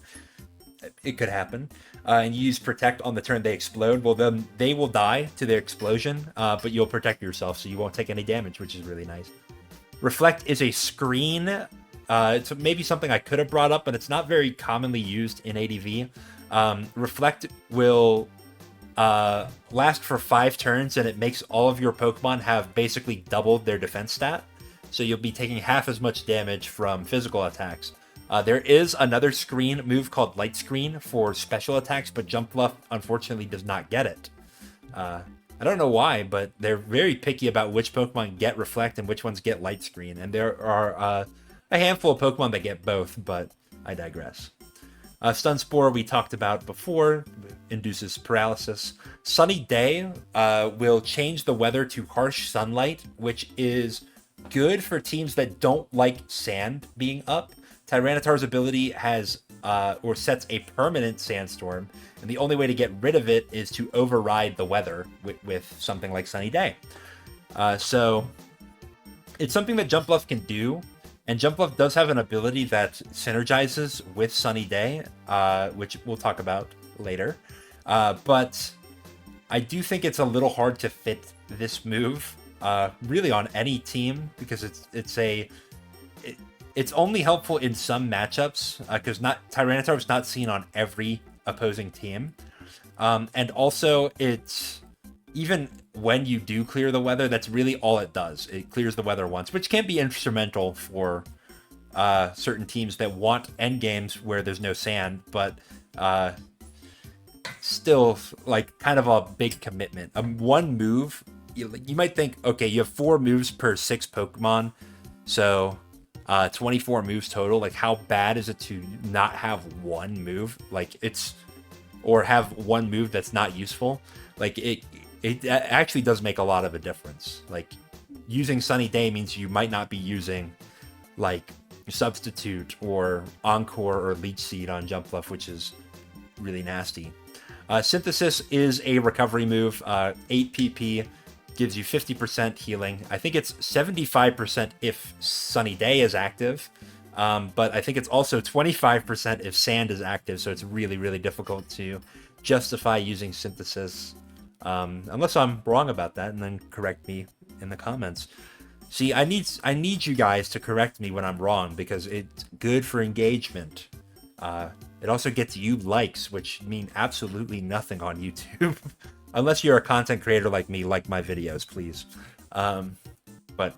it could happen. And you use Protect on the turn they explode. Well, then they will die to their explosion, but you'll protect yourself, so you won't take any damage, which is really nice. Reflect is a screen. It's maybe something I could have brought up, but it's not very commonly used in ADV. Reflect will last for 5 turns, and it makes all of your Pokemon have basically doubled their defense stat. So you'll be taking half as much damage from physical attacks. There is another screen move called Light Screen for special attacks, but Jumpluff unfortunately does not get it. I don't know why, but they're very picky about which Pokemon get Reflect and which ones get Light Screen. And there are a handful of Pokemon that get both, but I digress. Stun Spore we talked about before, induces paralysis. Sunny Day will change the weather to harsh sunlight, which is good for teams that don't like sand being up. Tyranitar's ability has or sets a permanent sandstorm, and the only way to get rid of it is to override the weather with something like Sunny Day. So it's something that Jumpluff can do, and Jumpluff does have an ability that synergizes with Sunny Day, which we'll talk about later. But I do think it's a little hard to fit this move really on any team, because it's only helpful in some matchups, because Tyranitar is not seen on every opposing team. And also, it's even when you do clear the weather, that's really all it does. It clears the weather once, which can be instrumental for certain teams that want endgames where there's no sand, but still, like, kind of a big commitment. One move, you might think, okay, you have 4 moves per 6 Pokemon, so 24 moves total. Like, how bad is it to not have one move? Like, or have one move that's not useful? Like, it actually does make a lot of a difference. Like, using Sunny Day means you might not be using, like, Substitute or Encore or Leech Seed on Jumpluff, which is really nasty. Synthesis is a recovery move. 8 PP gives you 50% healing. I think it's 75% if Sunny Day is active, but I think it's also 25% if Sand is active, so it's really, really difficult to justify using Synthesis. Unless I'm wrong about that, and then correct me in the comments. See, I need you guys to correct me when I'm wrong, because it's good for engagement. It also gets you likes, which mean absolutely nothing on YouTube. Unless you're a content creator like me, like my videos, please. But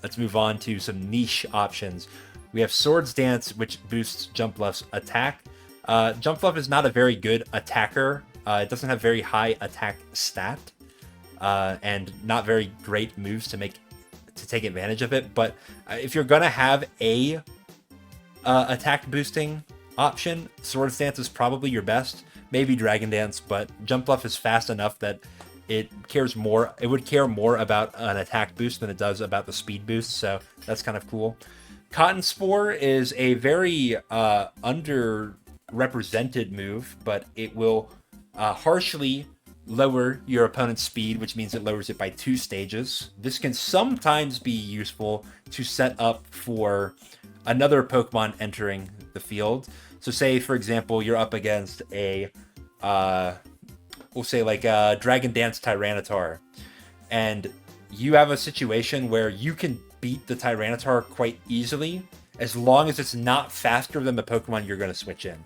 let's move on to some niche options. We have Swords Dance, which boosts Jumpluff's attack. Jumpluff is not a very good attacker. It doesn't have very high attack stat, and not very great moves to take advantage of it. But if you're gonna have a attack boosting option, Swords Dance is probably your best. Maybe Dragon Dance, but Jumpluff is fast enough that it would care more about an attack boost than it does about the speed boost, so that's kind of cool. Cotton Spore is a very underrepresented move, but it will harshly lower your opponent's speed, which means it lowers it by 2 stages. This can sometimes be useful to set up for another Pokemon entering the field. So say, for example, you're up against we'll say like a Dragon Dance Tyranitar, and you have a situation where you can beat the Tyranitar quite easily, as long as it's not faster than the Pokemon you're going to switch in.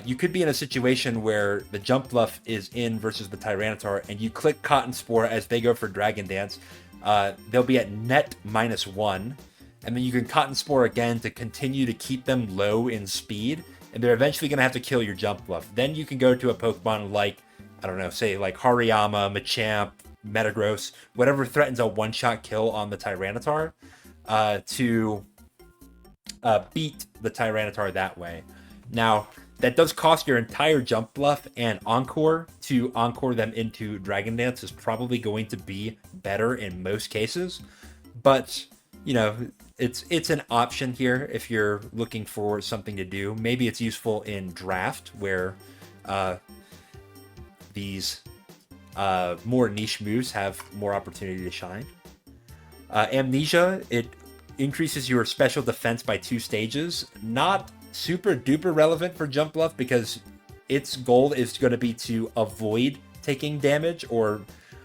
You could be in a situation where the Jumpluff is in versus the Tyranitar, and you click Cotton Spore as they go for Dragon Dance. They'll be at net -1, and then you can Cotton Spore again to continue to keep them low in speed, and they're eventually going to have to kill your Jumpluff. Then you can go to a Pokemon like, I don't know, say like Hariyama, Machamp, Metagross, whatever threatens a one-shot kill on the Tyranitar, to beat the Tyranitar that way. Now, that does cost your entire Jumpluff, and Encore to Encore them into Dragon Dance is probably going to be better in most cases. But, you know, it's an option here if you're looking for something to do. Maybe it's useful in Draft, where these more niche moves have more opportunity to shine. Amnesia, it increases your special defense by 2 stages. Not super duper relevant for Jumpluff, because its goal is going to be to avoid taking damage, or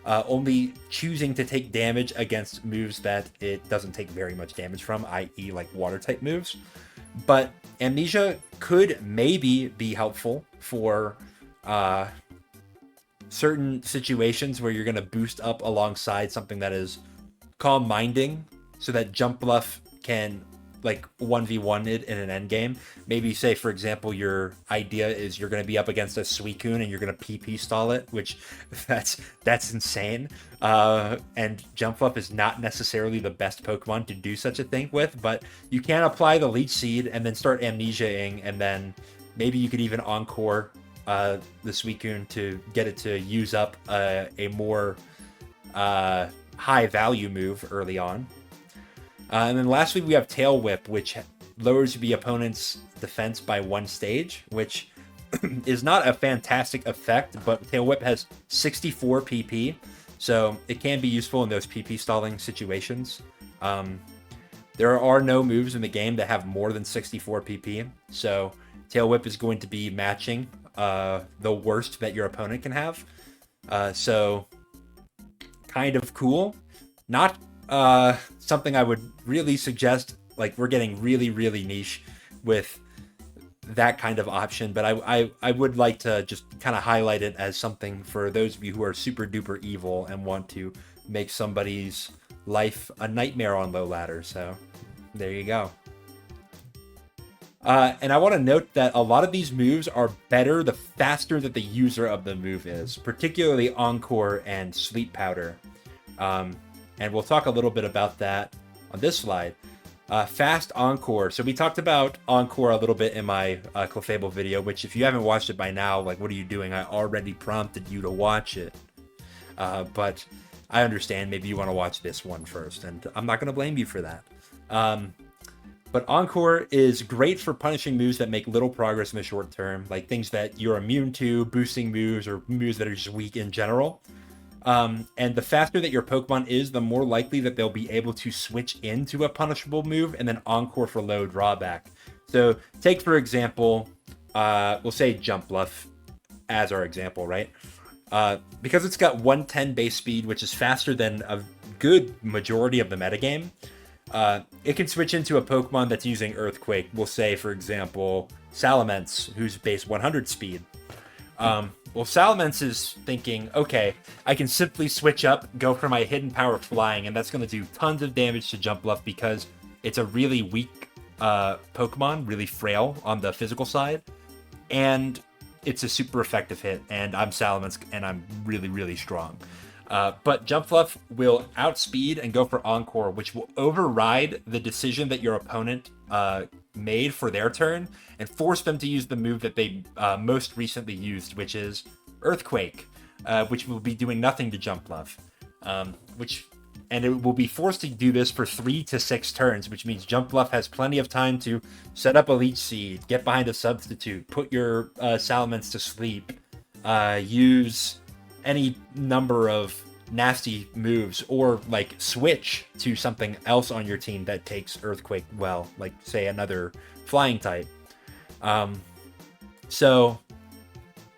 only choosing to take damage against moves that it doesn't take very much damage from, i.e. like water type moves. But Amnesia could maybe be helpful for certain situations where you're going to boost up alongside something that is Calm Minding, so that Jumpluff can like 1v1 it in an endgame. Maybe say, for example, your idea is you're going to be up against a Suicune and you're going to PP stall it, which that's insane. And Jumpluff is not necessarily the best Pokemon to do such a thing with, but you can apply the Leech Seed and then start Amnesiaing, and then maybe you could even Encore the Suicune to get it to use up a more high value move early on. And then lastly, we have Tail Whip, which lowers the opponent's defense by 1 stage, which is not a fantastic effect, but Tail Whip has 64 PP, so it can be useful in those PP stalling situations. There are no moves in the game that have more than 64 PP, so Tail Whip is going to be matching the worst that your opponent can have. So kind of cool. Not something I would really suggest. Like, we're getting really, really niche with that kind of option, but I would like to just kind of highlight it as something for those of you who are super duper evil and want to make somebody's life a nightmare on low ladder. So there you go. And I want to note that a lot of these moves are better the faster that the user of the move is, particularly Encore and Sleep Powder. And we'll talk a little bit about that on this slide. Fast Encore. So we talked about Encore a little bit in my Clefable video, which if you haven't watched it by now, like, what are you doing? I already prompted you to watch it. But I understand maybe you want to watch this one first, and I'm not going to blame you for that. But Encore is great for punishing moves that make little progress in the short term, like things that you're immune to, boosting moves, or moves that are just weak in general. And the faster that your Pokemon is, the more likely that they'll be able to switch into a punishable move and then Encore for low drawback. So take, for example, we'll say Jumpluff as our example, right? Because it's got 110 base speed, which is faster than a good majority of the metagame, it can switch into a Pokemon that's using Earthquake. We'll say, for example, Salamence, who's base 100 speed. Well, Salamence is thinking, okay, I can simply switch up, go for my hidden power Flying, and that's going to do tons of damage to Jumpluff because it's a really weak Pokemon, really frail on the physical side, and it's a super effective hit, and I'm Salamence, and I'm really, really strong. But Jumpluff will outspeed and go for Encore, which will override the decision that your opponent made for their turn and force them to use the move that they most recently used, which is Earthquake, which will be doing nothing to Jumpluff. And it will be forced to do this for 3 to 6 turns, which means Jumpluff has plenty of time to set up a Leech Seed, get behind a substitute, put your Salamence to sleep, use any number of nasty moves, or like switch to something else on your team that takes Earthquake well, like say another flying type. So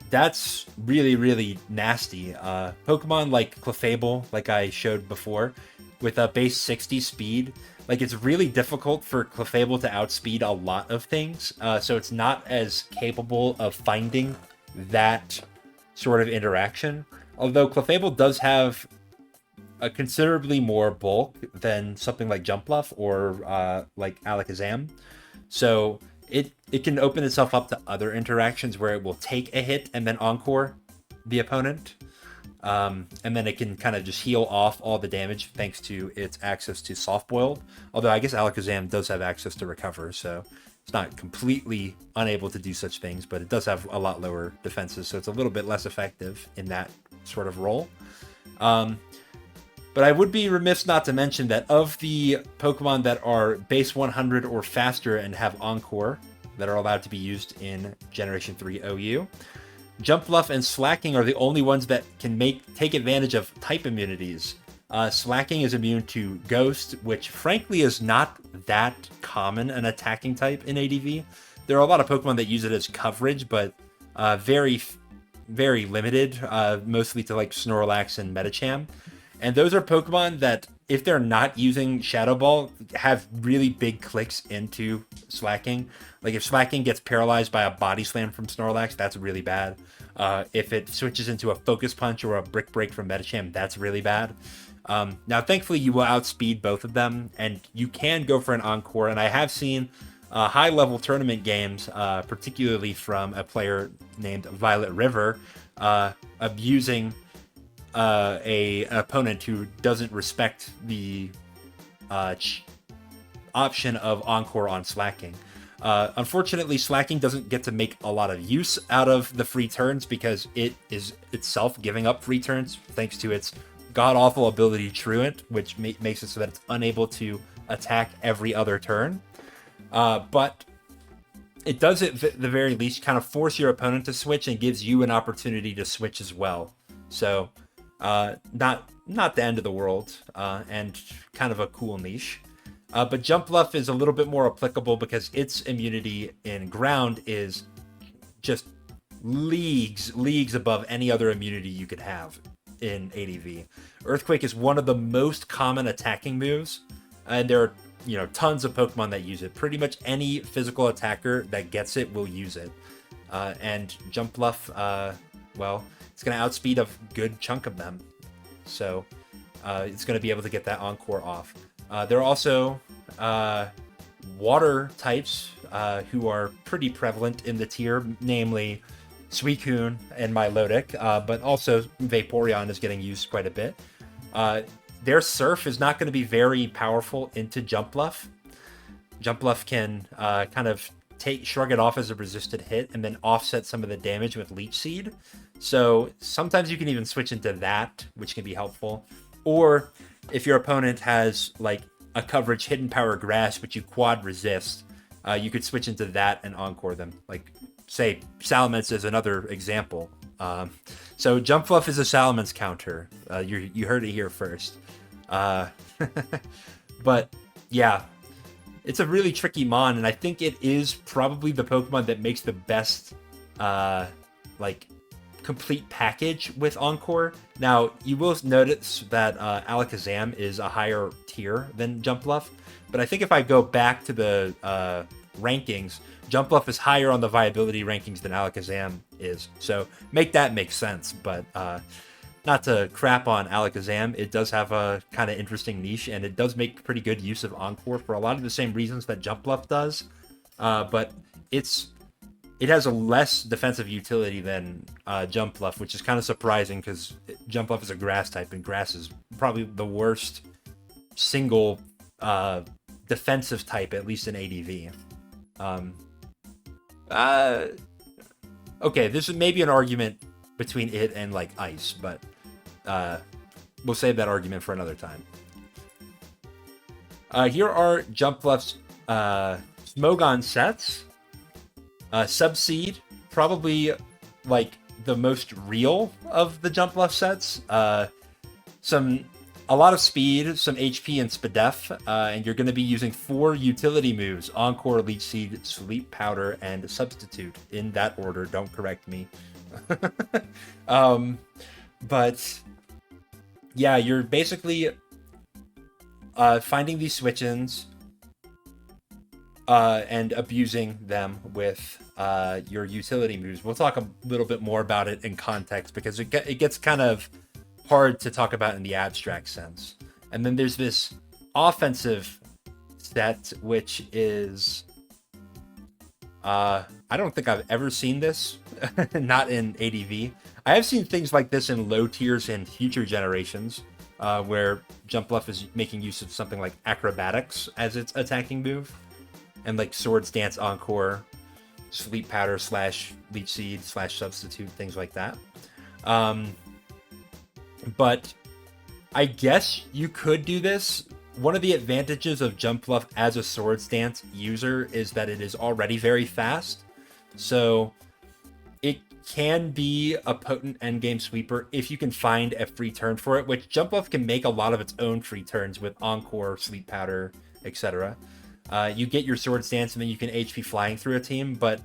that's really, really nasty. Pokemon like Clefable, like I showed before, with a base 60 speed, like it's really difficult for Clefable to outspeed a lot of things. So it's not as capable of finding that sort of interaction. Although Clefable does have a considerably more bulk than something like Jumpluff or like Alakazam. So it can open itself up to other interactions where it will take a hit and then Encore the opponent. And then it can kind of just heal off all the damage thanks to its access to Soft Boiled. Although I guess Alakazam does have access to Recover, so it's not completely unable to do such things, but it does have a lot lower defenses, so it's a little bit less effective in that sort of role. But I would be remiss not to mention that of the Pokemon that are base 100 or faster and have Encore that are allowed to be used in Generation 3 OU, Jumpluff and Slacking are the only ones that can take advantage of type immunities. Slacking is immune to Ghost, which frankly is not that common an attacking type in ADV. There are a lot of Pokemon that use it as coverage, but very, very limited, mostly to like Snorlax and Medicham. And those are Pokemon that, if they're not using Shadow Ball, have really big clicks into Slacking. Like if Slacking gets paralyzed by a Body Slam from Snorlax, that's really bad. If it switches into a Focus Punch or a Brick Break from Medicham, that's really bad. Now, thankfully, you will outspeed both of them, and you can go for an Encore. And I have seen high-level tournament games, particularly from a player named Violet River, abusing an opponent who doesn't respect the option of Encore on Slacking. Unfortunately, Slacking doesn't get to make a lot of use out of the free turns because it is itself giving up free turns thanks to its god-awful ability Truant, which makes it so that it's unable to attack every other turn. But it does at the very least kind of force your opponent to switch and gives you an opportunity to switch as well. So not the end of the world, and kind of a cool niche. But Jumpluff is a little bit more applicable because its immunity in ground is just leagues above any other immunity you could have in ADV. Earthquake is one of the most common attacking moves, and there are tons of Pokemon that use it. Pretty much any physical attacker that gets it will use it. And Jumpluff, well, it's going to outspeed a good chunk of them. So it's going to be able to get that Encore off. There are also water types who are pretty prevalent in the tier, namely Suicune and Milotic, but also Vaporeon is getting used quite a bit. Their Surf is not going to be very powerful into Jumpluff. Jumpluff can kind of shrug it off as a resisted hit and then offset some of the damage with Leech Seed. So sometimes you can even switch into that, which can be helpful. Or if your opponent has like a coverage Hidden Power Grass, but you quad resist, you could switch into that and Encore them. Like, say, Salamence is another example. So Jumpluff is a Salamence counter. You heard it here first. But yeah, it's a really tricky mon, and I think it is probably the Pokemon that makes the best like complete package with Encore. Now, you will notice that Alakazam is a higher tier than Jumpluff, but I think if I go back to the rankings, Jumpluff is higher on the viability rankings than Alakazam is. So make that make sense, but not to crap on Alakazam, it does have a kind of interesting niche, and it does make pretty good use of Encore for a lot of the same reasons that Jumpluff does. But it has a less defensive utility than Jumpluff, which is kind of surprising because Jumpluff is a grass type, and grass is probably the worst single defensive type, at least in ADV. Okay, this is maybe an argument between it and like Ice, but we'll save that argument for another time. Here are Jumpluff's Smogon sets. Subseed, probably like the most real of the Jumpluff sets. A lot of speed, some HP, and Spadef, and you're going to be using 4 utility moves: Encore, Leech Seed, Sleep Powder, and Substitute, in that order. Don't correct me. But yeah, you're basically finding these switch-ins and abusing them with your utility moves. We'll talk a little bit more about it in context because it gets kind of hard to talk about in the abstract sense. And then there's this offensive set, which is I don't think I've ever seen this, not in ADV. I have seen things like this in low tiers in future generations, where Jumpluff is making use of something like Acrobatics as its attacking move, and like Swords Dance, Encore, Sleep Powder / Leech Seed / Substitute, things like that. But I guess you could do this. One of the advantages of Jumpluff as a Swords Dance user is that it is already very fast. So it can be a potent endgame sweeper if you can find a free turn for it, which Jumpluff can make a lot of its own free turns with Encore, Sleep Powder, etc. You get your Swords Dance and then you can HP flying through a team, but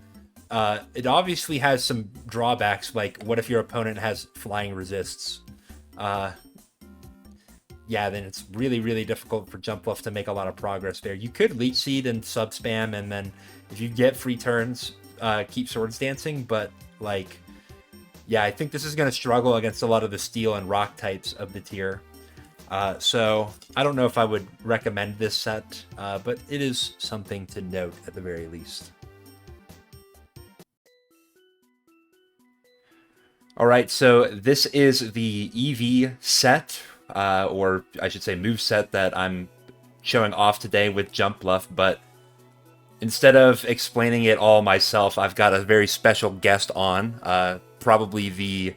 it obviously has some drawbacks, like what if your opponent has flying resists? Yeah, then it's really, really difficult for Jumpluff to make a lot of progress there. You could Leech Seed and sub spam, and then if you get free turns, keep Swords Dancing, but like, yeah, I think this is going to struggle against a lot of the Steel and Rock types of the tier. So I don't know if I would recommend this set, but it is something to note at the very least. All right, so this is the EV set, or I should say move set that I'm showing off today with Jumpluff, but instead of explaining it all myself, I've got a very special guest on, probably the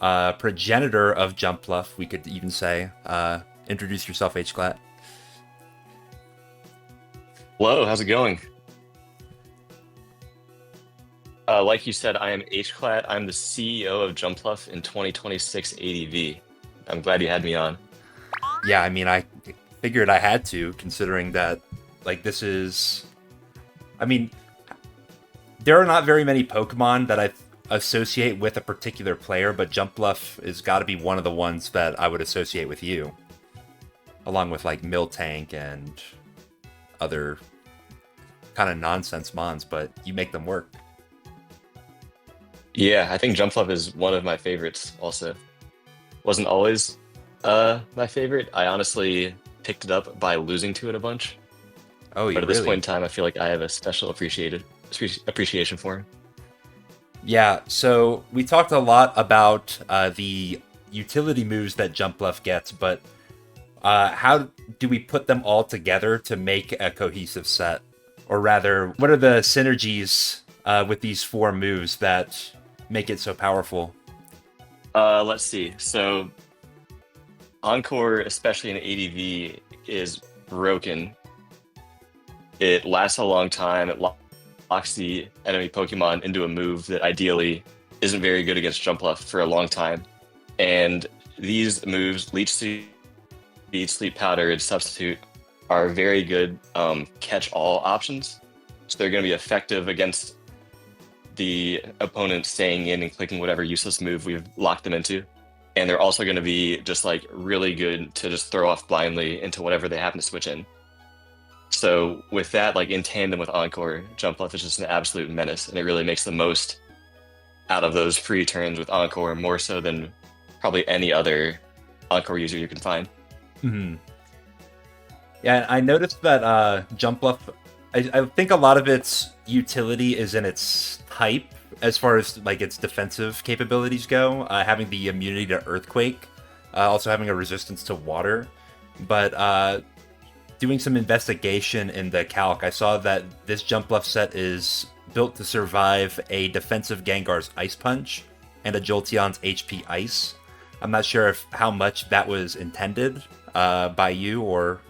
progenitor of Jumpluff, we could even say. Introduce yourself, Hclat. Hello, how's it going? Like you said, I am Hclat. I'm the CEO of Jumpluff in 2026 ADV. I'm glad you had me on. Yeah, I mean, I figured I had to, considering that, like, this is. I mean, there are not very many Pokemon that I associate with a particular player, but Jumpluff has got to be one of the ones that I would associate with you, along with like Miltank and other kind of nonsense mons, but you make them work. Yeah, I think Jumpluff is one of my favorites also. Wasn't always my favorite. I honestly picked it up by losing to it a bunch. Oh, But you at this point in really? time, I feel like I have a special appreciation for him. Yeah, so we talked a lot about the utility moves that Jumpluff gets, but how do we put them all together to make a cohesive set? Or rather, what are the synergies with these four moves that make it so powerful? Let's see. So Encore, especially in ADV, is broken. It lasts a long time. It locks the enemy Pokemon into a move that ideally isn't very good against Jumpluff for a long time. And these moves, Leech Seed, Sleep Powder, and Substitute, are very good catch-all options. So they're going to be effective against the opponent staying in and clicking whatever useless move we've locked them into. And they're also going to be just like really good to just throw off blindly into whatever they happen to switch in. So with that, like in tandem with Encore, Jumpluff is just an absolute menace, and it really makes the most out of those free turns with Encore, more so than probably any other Encore user you can find. Hmm. Yeah, I noticed that Jumpluff, I think a lot of its utility is in its type, as far as like its defensive capabilities go, having the immunity to Earthquake, also having a resistance to water. But doing some investigation in the calc, I saw that this Jumpluff set is built to survive a defensive Gengar's Ice Punch and a Jolteon's HP Ice. I'm not sure if how much that was intended by you or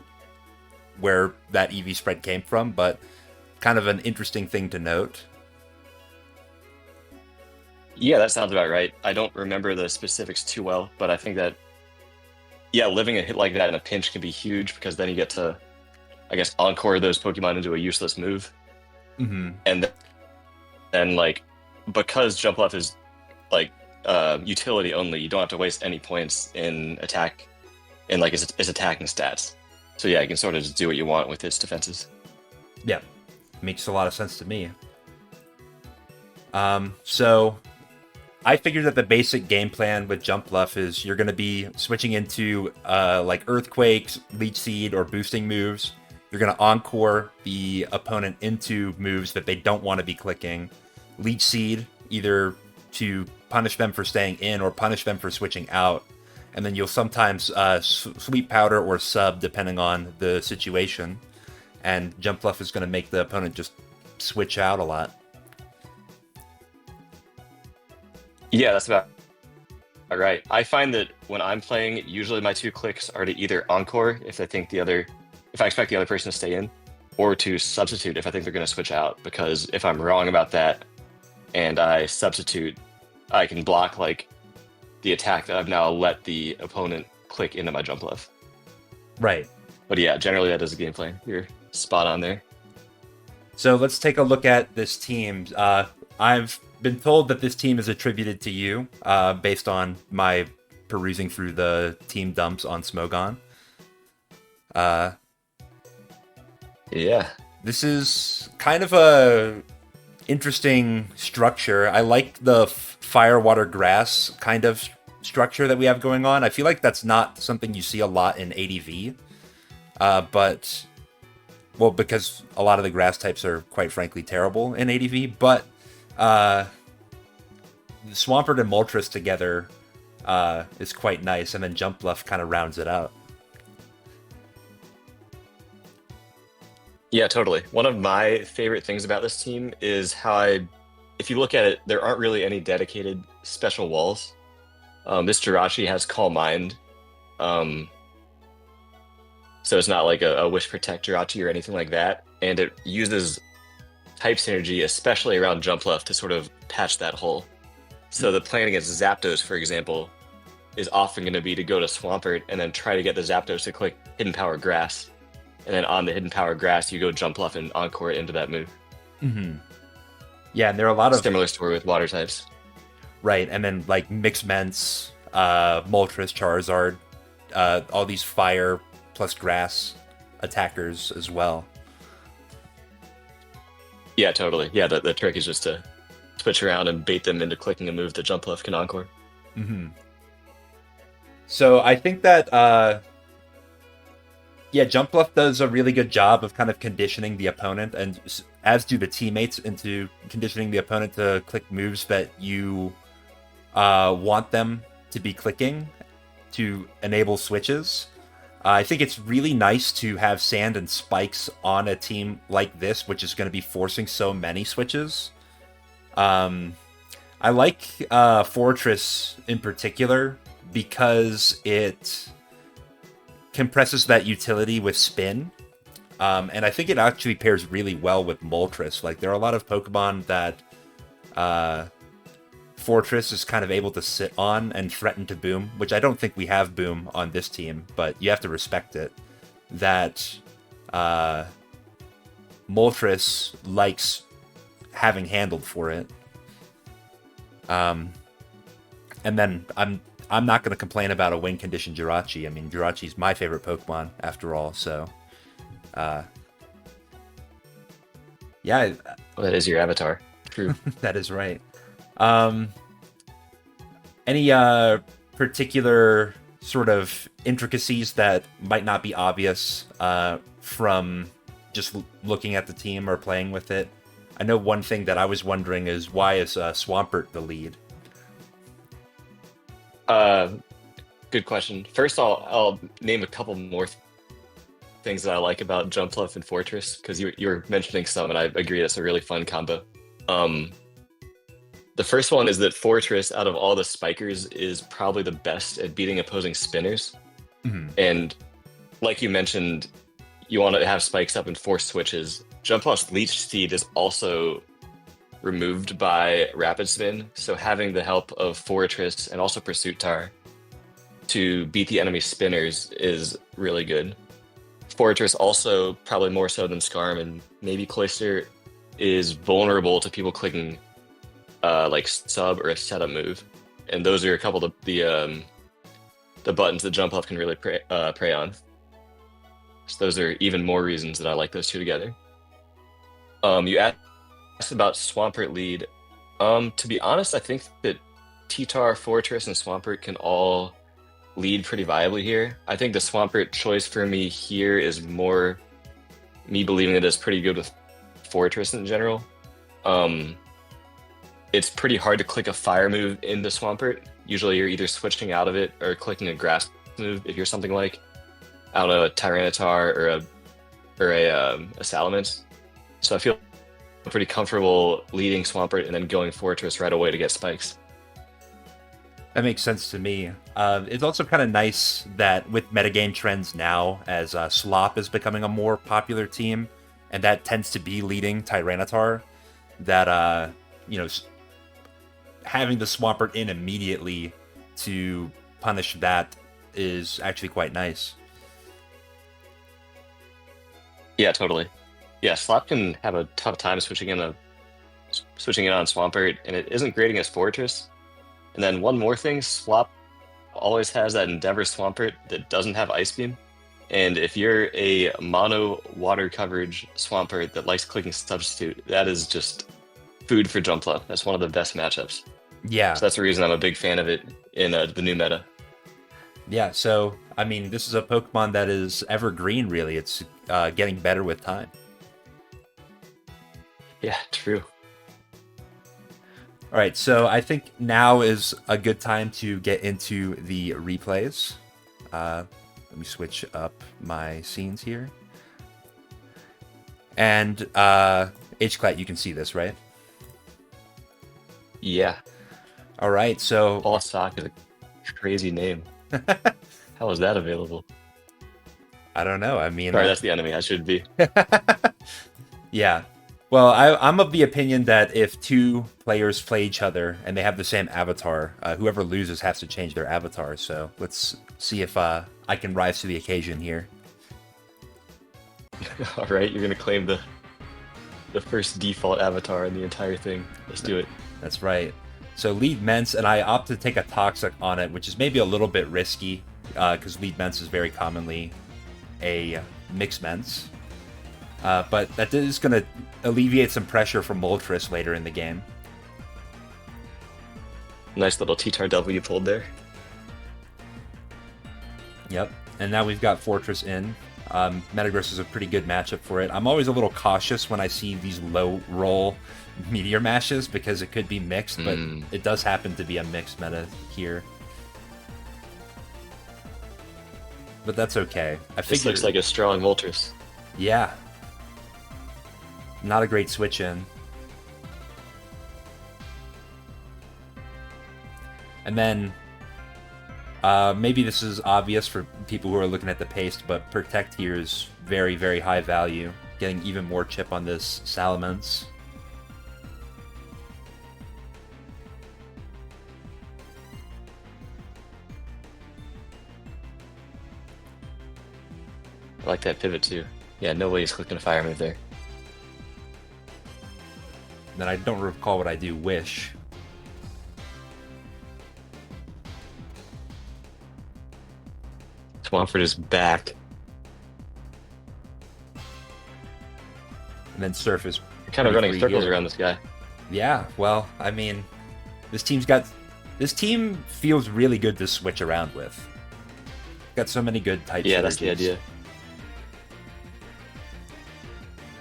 where that EV spread came from, but kind of an interesting thing to note. Yeah, that sounds about right. I don't remember the specifics too well, but I think that, yeah, living a hit like that in a pinch can be huge because then you get to, I guess, encore those Pokemon into a useless move. Mm-hmm. And then, like, because Jumpluff is, like, utility only, you don't have to waste any points in attack, in, like, its attacking stats. So, yeah, you can sort of just do what you want with its defenses. Yeah, makes a lot of sense to me. So I figured that the basic game plan with Jumpluff is you're going to be switching into like Earthquakes, Leech Seed, or boosting moves. You're going to encore the opponent into moves that they don't want to be clicking. Leech Seed, either to punish them for staying in or punish them for switching out. And then you'll sometimes Sweet Powder or sub, depending on the situation. And Jumpluff is going to make the opponent just switch out a lot. Yeah, that's about right. I find that when I'm playing, usually my two clicks are to either encore if if I expect the other person to stay in, or to substitute if I think they're going to switch out. Because if I'm wrong about that and I substitute, I can block like the attack that I've now let the opponent click into my Jumpluff. Right. But yeah, generally that is the game plan. You're spot on there. So let's take a look at this team. I've been told that this team is attributed to you based on my perusing through the team dumps on Smogon. Yeah. This is kind of a interesting structure. I like the fire, water, grass kind of structure that we have going on. I feel like that's not something you see a lot in ADV, but well, because a lot of the grass types are quite frankly terrible in ADV, but Swampert and Moltres together is quite nice, and then Jumpluff kind of rounds it out. Yeah, totally. One of my favorite things about this team is if you look at it, there aren't really any dedicated special walls. This Jirachi has Calm Mind, so it's not like a Wish Protect Jirachi or anything like that, and it uses type synergy, especially around Jumpluff, to sort of patch that hole. So the plan against Zapdos, for example, is often going to be to go to Swampert and then try to get the Zapdos to click Hidden Power Grass. And then on the Hidden Power Grass, you go Jumpluff and Encore into that move. Yeah, and there are a lot of... Similar story with water types. Right, and then like Mixments, Moltres, Charizard, all these fire plus grass attackers as well. Yeah, totally. Yeah, the trick is just to switch around and bait them into clicking a move that Jumpluff can Encore. So I think that, Jumpluff does a really good job of kind of conditioning the opponent, and as do the teammates, into conditioning the opponent to click moves that you want them to be clicking to enable switches. I think it's really nice to have Sand and Spikes on a team like this, which is going to be forcing so many switches. I like Fortress in particular because it compresses that utility with Spin. And I think it actually pairs really well with Moltres. Like, there are a lot of Pokemon that Fortress is kind of able to sit on and threaten to Boom, which I don't think we have Boom on this team, but you have to respect it. That Moltres likes having handled for it. And then I'm not going to complain about a win condition Jirachi. I mean, Jirachi's my favorite Pokemon after all, so... yeah. Well, that is your avatar. True. That is right. Any particular sort of intricacies that might not be obvious from just looking at the team or playing with it? I know one thing that I was wondering is, why is Swampert the lead? Good question. First, I'll name a couple more things that I like about Jumpluff and Fortress, because you were mentioning some, and I agree that's a really fun combo. The first one is that Fortress, out of all the spikers, is probably the best at beating opposing spinners. And like you mentioned, you want to have spikes up and force switches. Jumpluff's Leech Seed is also removed by Rapid Spin, so having the help of Fortress and also Pursuit Tar to beat the enemy spinners is really good. Fortress also, probably more so than Skarm and maybe Cloyster, is vulnerable to people clicking like sub or a setup move, and those are a couple of the buttons that Jumpluff can really prey on. So those are even more reasons that I like those two together. You asked about Swampert lead. To be honest, I think that T-Tar, Fortress, and Swampert can all lead pretty viably here. I think the Swampert choice for me here is more me believing that it's pretty good with Fortress in general. It's pretty hard to click a fire move into Swampert. Usually you're either switching out of it or clicking a grass move if you're something like, I don't know, a Tyranitar or a Salamence. So I feel pretty comfortable leading Swampert and then going Fortress right away to get spikes. That makes sense to me. It's also kind of nice that with metagame trends now, as Slop is becoming a more popular team, and that tends to be leading Tyranitar, that, having the Swampert in immediately to punish that is actually quite nice. Yeah, totally. Yeah, Slop can have a tough time switching in on Swampert, and it isn't great against Fortress. And then one more thing, Slop always has that Endeavor Swampert that doesn't have Ice Beam. And if you're a mono water coverage Swampert that likes clicking Substitute, that is just food for Jumpluff. That's one of the best matchups. Yeah. So that's the reason I'm a big fan of it in the new meta. Yeah, so, I mean, this is a Pokemon that is evergreen, really. It's getting better with time. Yeah, true. All right, so I think now is a good time to get into the replays. Let me switch up my scenes here. And Hclat, you can see this, right? Yeah. All right, so... Paul Sock is a crazy name. How is that available? I don't know, I mean... Sorry, that's the enemy, I should be. Yeah. Well, I'm of the opinion that if two players play each other and they have the same avatar, whoever loses has to change their avatar. So let's see if I can rise to the occasion here. All right, you're gonna claim the first default avatar in the entire thing. Let's do it. That's right. So lead Mence, and I opt to take a Toxic on it, which is maybe a little bit risky, because lead Mence is very commonly a mixed Mence. But that is going to alleviate some pressure from Moltres later in the game. Nice little T-Tar W pulled there. Yep, and now we've got Fortress in. Metagross is a pretty good matchup for it. I'm always a little cautious when I see these low roll Meteor Mashes because it could be mixed, but it does happen to be a mixed meta here. But that's okay. This looks like a strong Moltres. Yeah. Not a great switch in. And then maybe this is obvious for people who are looking at the paste, but Protect here is very, very high value. Getting even more chip on this Salamence. I like that pivot too. Yeah, nobody's clicking a fire move there. And then I don't recall what I do. Wish. Swampert is back. And then Surf is You're kind of running circles around this guy. Yeah, well, I mean, this team feels really good to switch around with. Got so many good types. Yeah, that's the idea.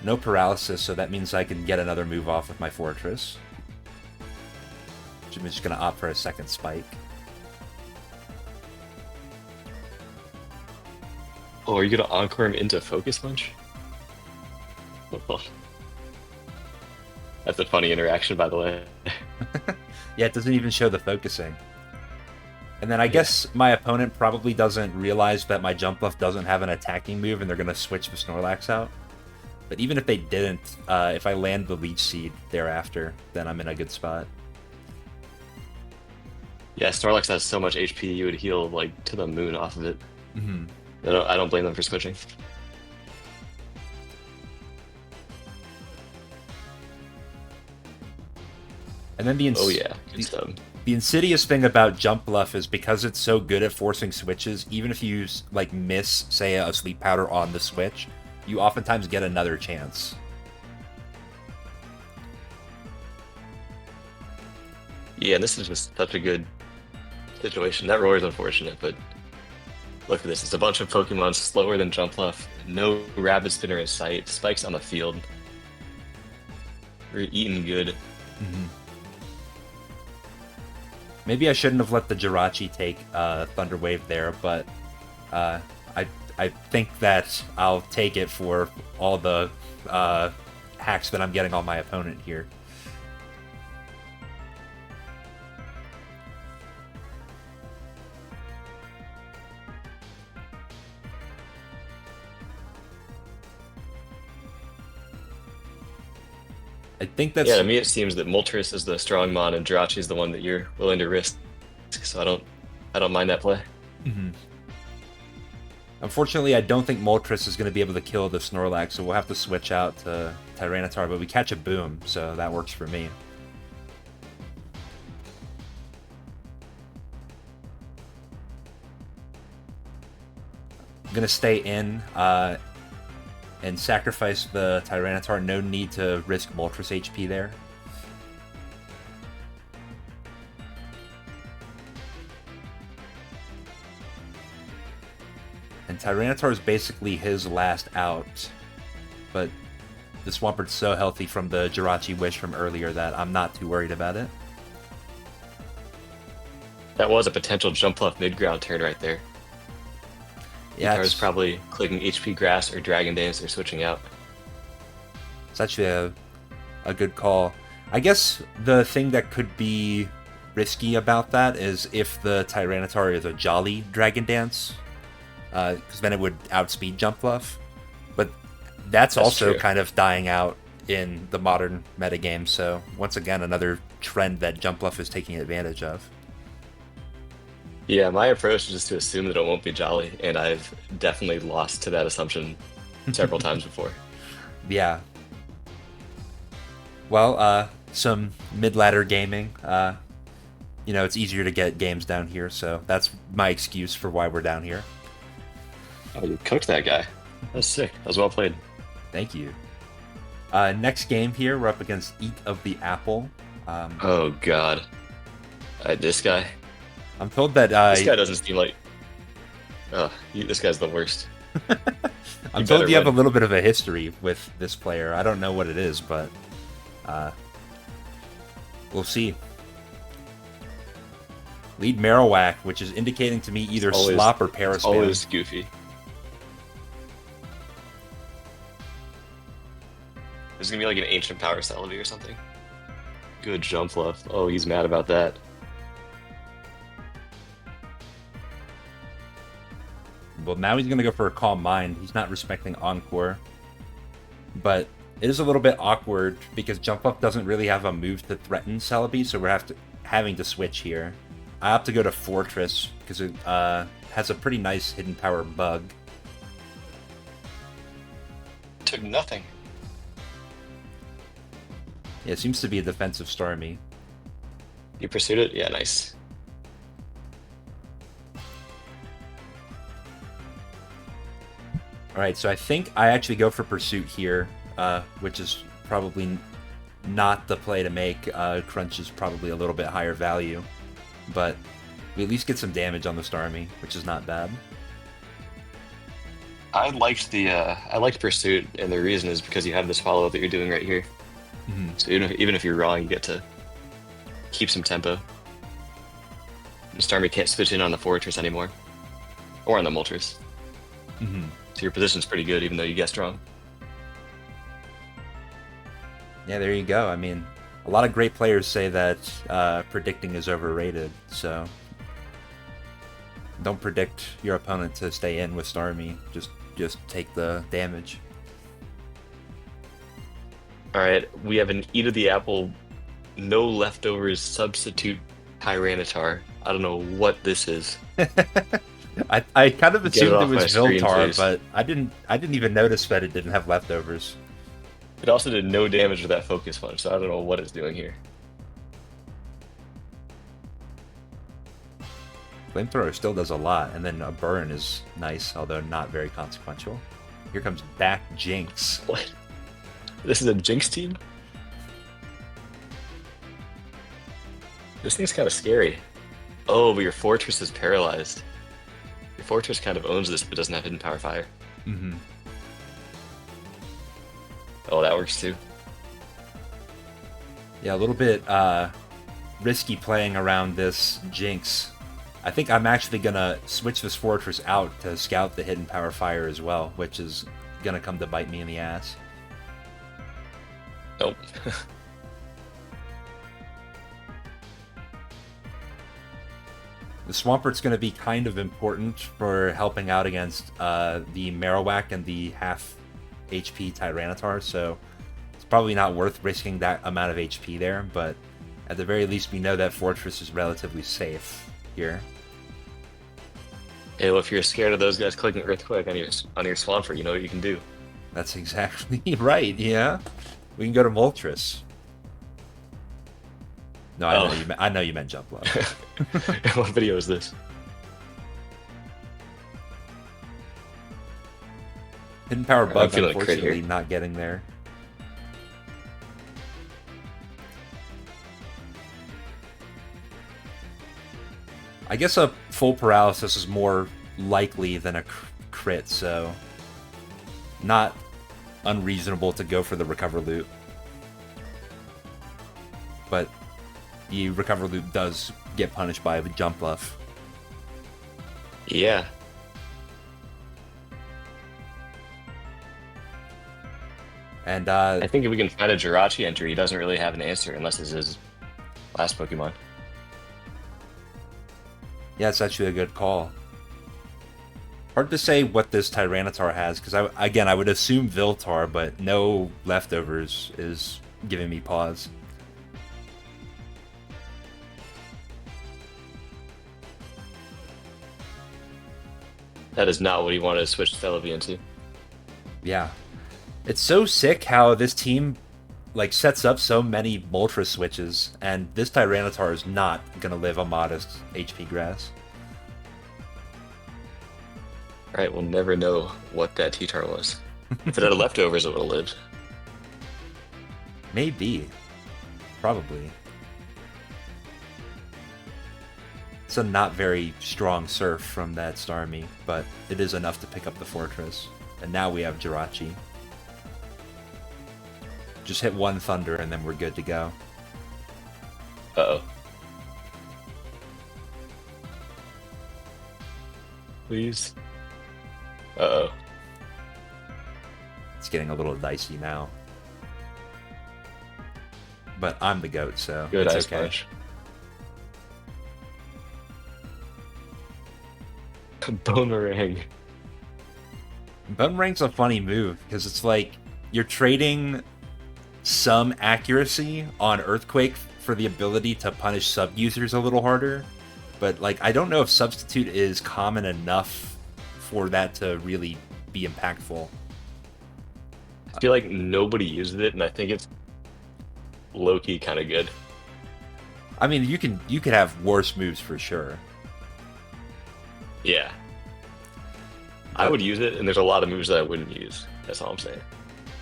No paralysis, so that means I can get another move off with my Fortress. I'm just going to opt for a second Spike. Oh, are you going to Encore him into Focus Punch? That's a funny interaction, by the way. Yeah, it doesn't even show the focusing. And then I guess my opponent probably doesn't realize that my Jumpluff doesn't have an attacking move and they're going to switch the Snorlax out. But even if they didn't, if I land the Leech Seed thereafter, then I'm in a good spot. Yeah, Snorlax has so much HP, you would heal like to the moon off of it. Mm-hmm. I don't blame them for switching. And then the insidious thing about Jumpluff is because it's so good at forcing switches, even if you like miss, say, a Sleep Powder on the switch, you oftentimes get another chance. Yeah, and this is just such a good situation. That roar is unfortunate, but look at this. It's a bunch of Pokemon slower than Jumpluff. No Rapid Spinner in sight. Spikes on the field. We're eating good. Mm-hmm. Maybe I shouldn't have let the Jirachi take Thunder Wave there, but I think that I'll take it for all the hacks that I'm getting on my opponent here. I think that's... Yeah, to me it seems that Moltres is the strong mon and Jirachi is the one that you're willing to risk. So I don't mind that play. Mm-hmm. Unfortunately, I don't think Moltres is going to be able to kill the Snorlax, so we'll have to switch out to Tyranitar, but we catch a Boom, so that works for me. I'm going to stay in and sacrifice the Tyranitar. No need to risk Moltres HP there. And Tyranitar is basically his last out, but the Swampert's so healthy from the Jirachi Wish from earlier that I'm not too worried about it. That was a potential Jumpluff mid-ground turn right there. Yeah, Guitar's probably clicking HP Grass or Dragon Dance or switching out. It's actually a good call. I guess the thing that could be risky about that is if the Tyranitar is a Jolly Dragon Dance, because then it would outspeed Jumpluff. But that's also true. kind of dying out in the modern metagame. So once again, another trend that Jumpluff is taking advantage of. Yeah, my approach is just to assume that it won't be Jolly, and I've definitely lost to that assumption several times before. Yeah. Well, some mid-ladder gaming. You know, it's easier to get games down here, so that's my excuse for why we're down here. Oh, you cooked that guy. That was sick. That was well played. Thank you. Next game here, we're up against Eat of the Apple. Oh, God. This guy? I'm told that... this guy doesn't seem like... this guy's the worst. I'm told you have a little bit of a history with this player. I don't know what it is, but... we'll see. Lead Marowak, which is indicating to me either Slop or Paris. Always goofy. There's gonna be like an ancient power celebi or something. Good Jumpluff. Oh, he's mad about that. Well, now he's gonna go for a Calm Mind. He's not respecting Encore. But it is a little bit awkward because Jumpluff doesn't really have a move to threaten Celebi, so we're having to switch here. I have to go to Fortress because it has a pretty nice hidden power bug. Took nothing. Yeah, it seems to be a defensive Starmie. You pursued it? Yeah, nice. Alright, so I think I actually go for Pursuit here, which is probably not the play to make. Crunch is probably a little bit higher value, but we at least get some damage on the Starmie, which is not bad. I liked Pursuit, and the reason is because you have this follow-up that you're doing right here. Mm-hmm. So even if you're wrong, you get to keep some tempo. The Starmie can't switch in on the Fortress anymore, or on the Moltres. Mm-hmm. So your position's pretty good, even though you guessed wrong. Yeah, there you go. I mean, a lot of great players say that predicting is overrated, so don't predict your opponent to stay in with Starmie. Just take the damage. Alright, we have an Eat of the Apple, no leftovers substitute Tyranitar. I don't know what this is. I kind of assumed it was screen, Viltar, please. but I didn't even notice that it didn't have leftovers. It also did no damage with that Focus Punch, so I don't know what it's doing here. Flamethrower still does a lot, and then a burn is nice, although not very consequential. Here comes back Jinx. What? This is a Jinx team? This thing's kind of scary. Oh, but your Fortress is paralyzed. Your Fortress kind of owns this, but doesn't have Hidden Power Fire. Mm-hmm. Oh, that works too. Yeah, a little bit risky playing around this Jinx. I think I'm actually gonna switch this Fortress out to scout the Hidden Power Fire as well, which is gonna come to bite me in the ass. Nope. The Swampert's going to be kind of important for helping out against the Marowak and the half HP Tyranitar, so it's probably not worth risking that amount of HP there, but at the very least we know that Fortress is relatively safe here. Hey, well, if you're scared of those guys clicking Earthquake on your Swampert, you know what you can do. That's exactly right, yeah. We can go to Moltres. No, I know you meant Jumpluff. What video is this? Hidden Power Bug, feeling a crit unfortunately, here. not getting there. I guess a full paralysis is more likely than a crit, so not unreasonable to go for the Recover Loop. But the Recover Loop does get punished by the Jumpluff. Yeah. And I think if we can find a Jirachi entry, he doesn't really have an answer unless it's his last Pokemon. yeah, it's actually a good call. Hard to say what this Tyranitar has, because I would assume Viltar, but no leftovers is giving me pause. That is not what he wanted to switch Celebi into. Yeah. It's so sick how this team like sets up so many Moltres switches, and this Tyranitar is not going to live a modest HP grass. Alright, we'll never know what that T-Tar was. If it had leftovers, it would have lived. Maybe. Probably. It's a not very strong surf from that Starmie, but it is enough to pick up the fortress. And now we have Jirachi. Just hit one Thunder and then we're good to go. Uh-oh. Please. Uh-oh. It's getting a little dicey now. But I'm the GOAT, so Good it's Ice okay. Punch. Boomerang. Boomerang's a funny move, because it's like you're trading some accuracy on Earthquake for the ability to punish sub-users a little harder. But like, I don't know if Substitute is common enough for that to really be impactful. I feel like nobody uses it, and I think it's low-key kind of good. I mean, you could have worse moves for sure. Yeah. I would use it, and there's a lot of moves that I wouldn't use. That's all I'm saying.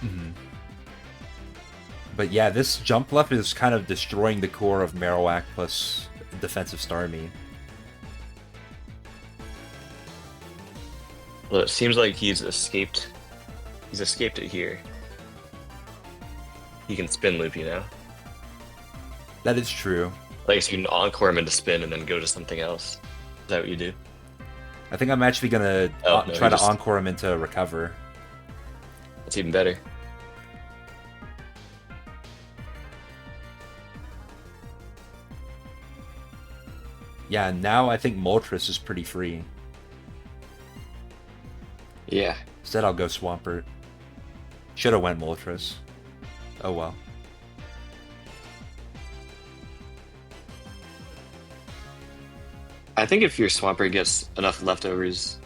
Mm-hmm. But yeah, this Jumpluff is kind of destroying the core of Marowak plus defensive Starmie. Well, it seems like he's escaped. He's escaped it here. He can spin loop, you know? That is true. Like, so you can encore him into spin and then go to something else. Is that what you do? I think I'm actually gonna try to encore him into recover. That's even better. Yeah, now I think Moltres is pretty free. Yeah. Instead, I'll go Swampert. Should have went Moltres. Oh well. I think if your Swampert gets enough leftovers,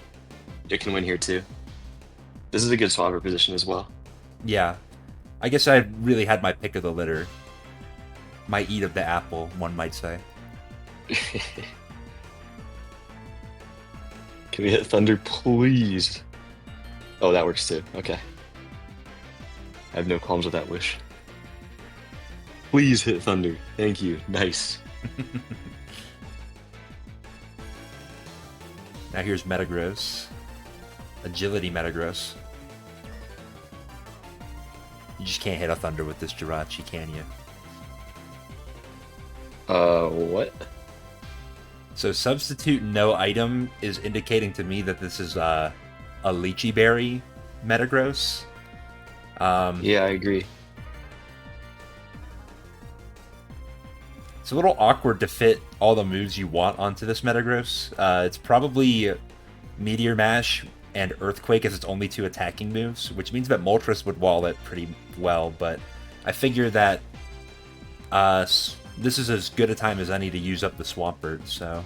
it can win here too. This is a good Swampert position as well. Yeah. I guess I really had my pick of the litter. My eat of the apple, one might say. Can we hit Thunder, please? Oh, that works too. Okay. I have no qualms with that wish. Please hit Thunder. Thank you. Nice. Now here's Metagross. Agility Metagross. You just can't hit a Thunder with this Jirachi, can you? What? So substitute no item is indicating to me that this is a Lychee Berry Metagross. Yeah, I agree. It's a little awkward to fit all the moves you want onto this Metagross. It's probably Meteor Mash and Earthquake as its only two attacking moves, which means that Moltres would wall it pretty well, but I figure that this is as good a time as any to use up the Swampert, so...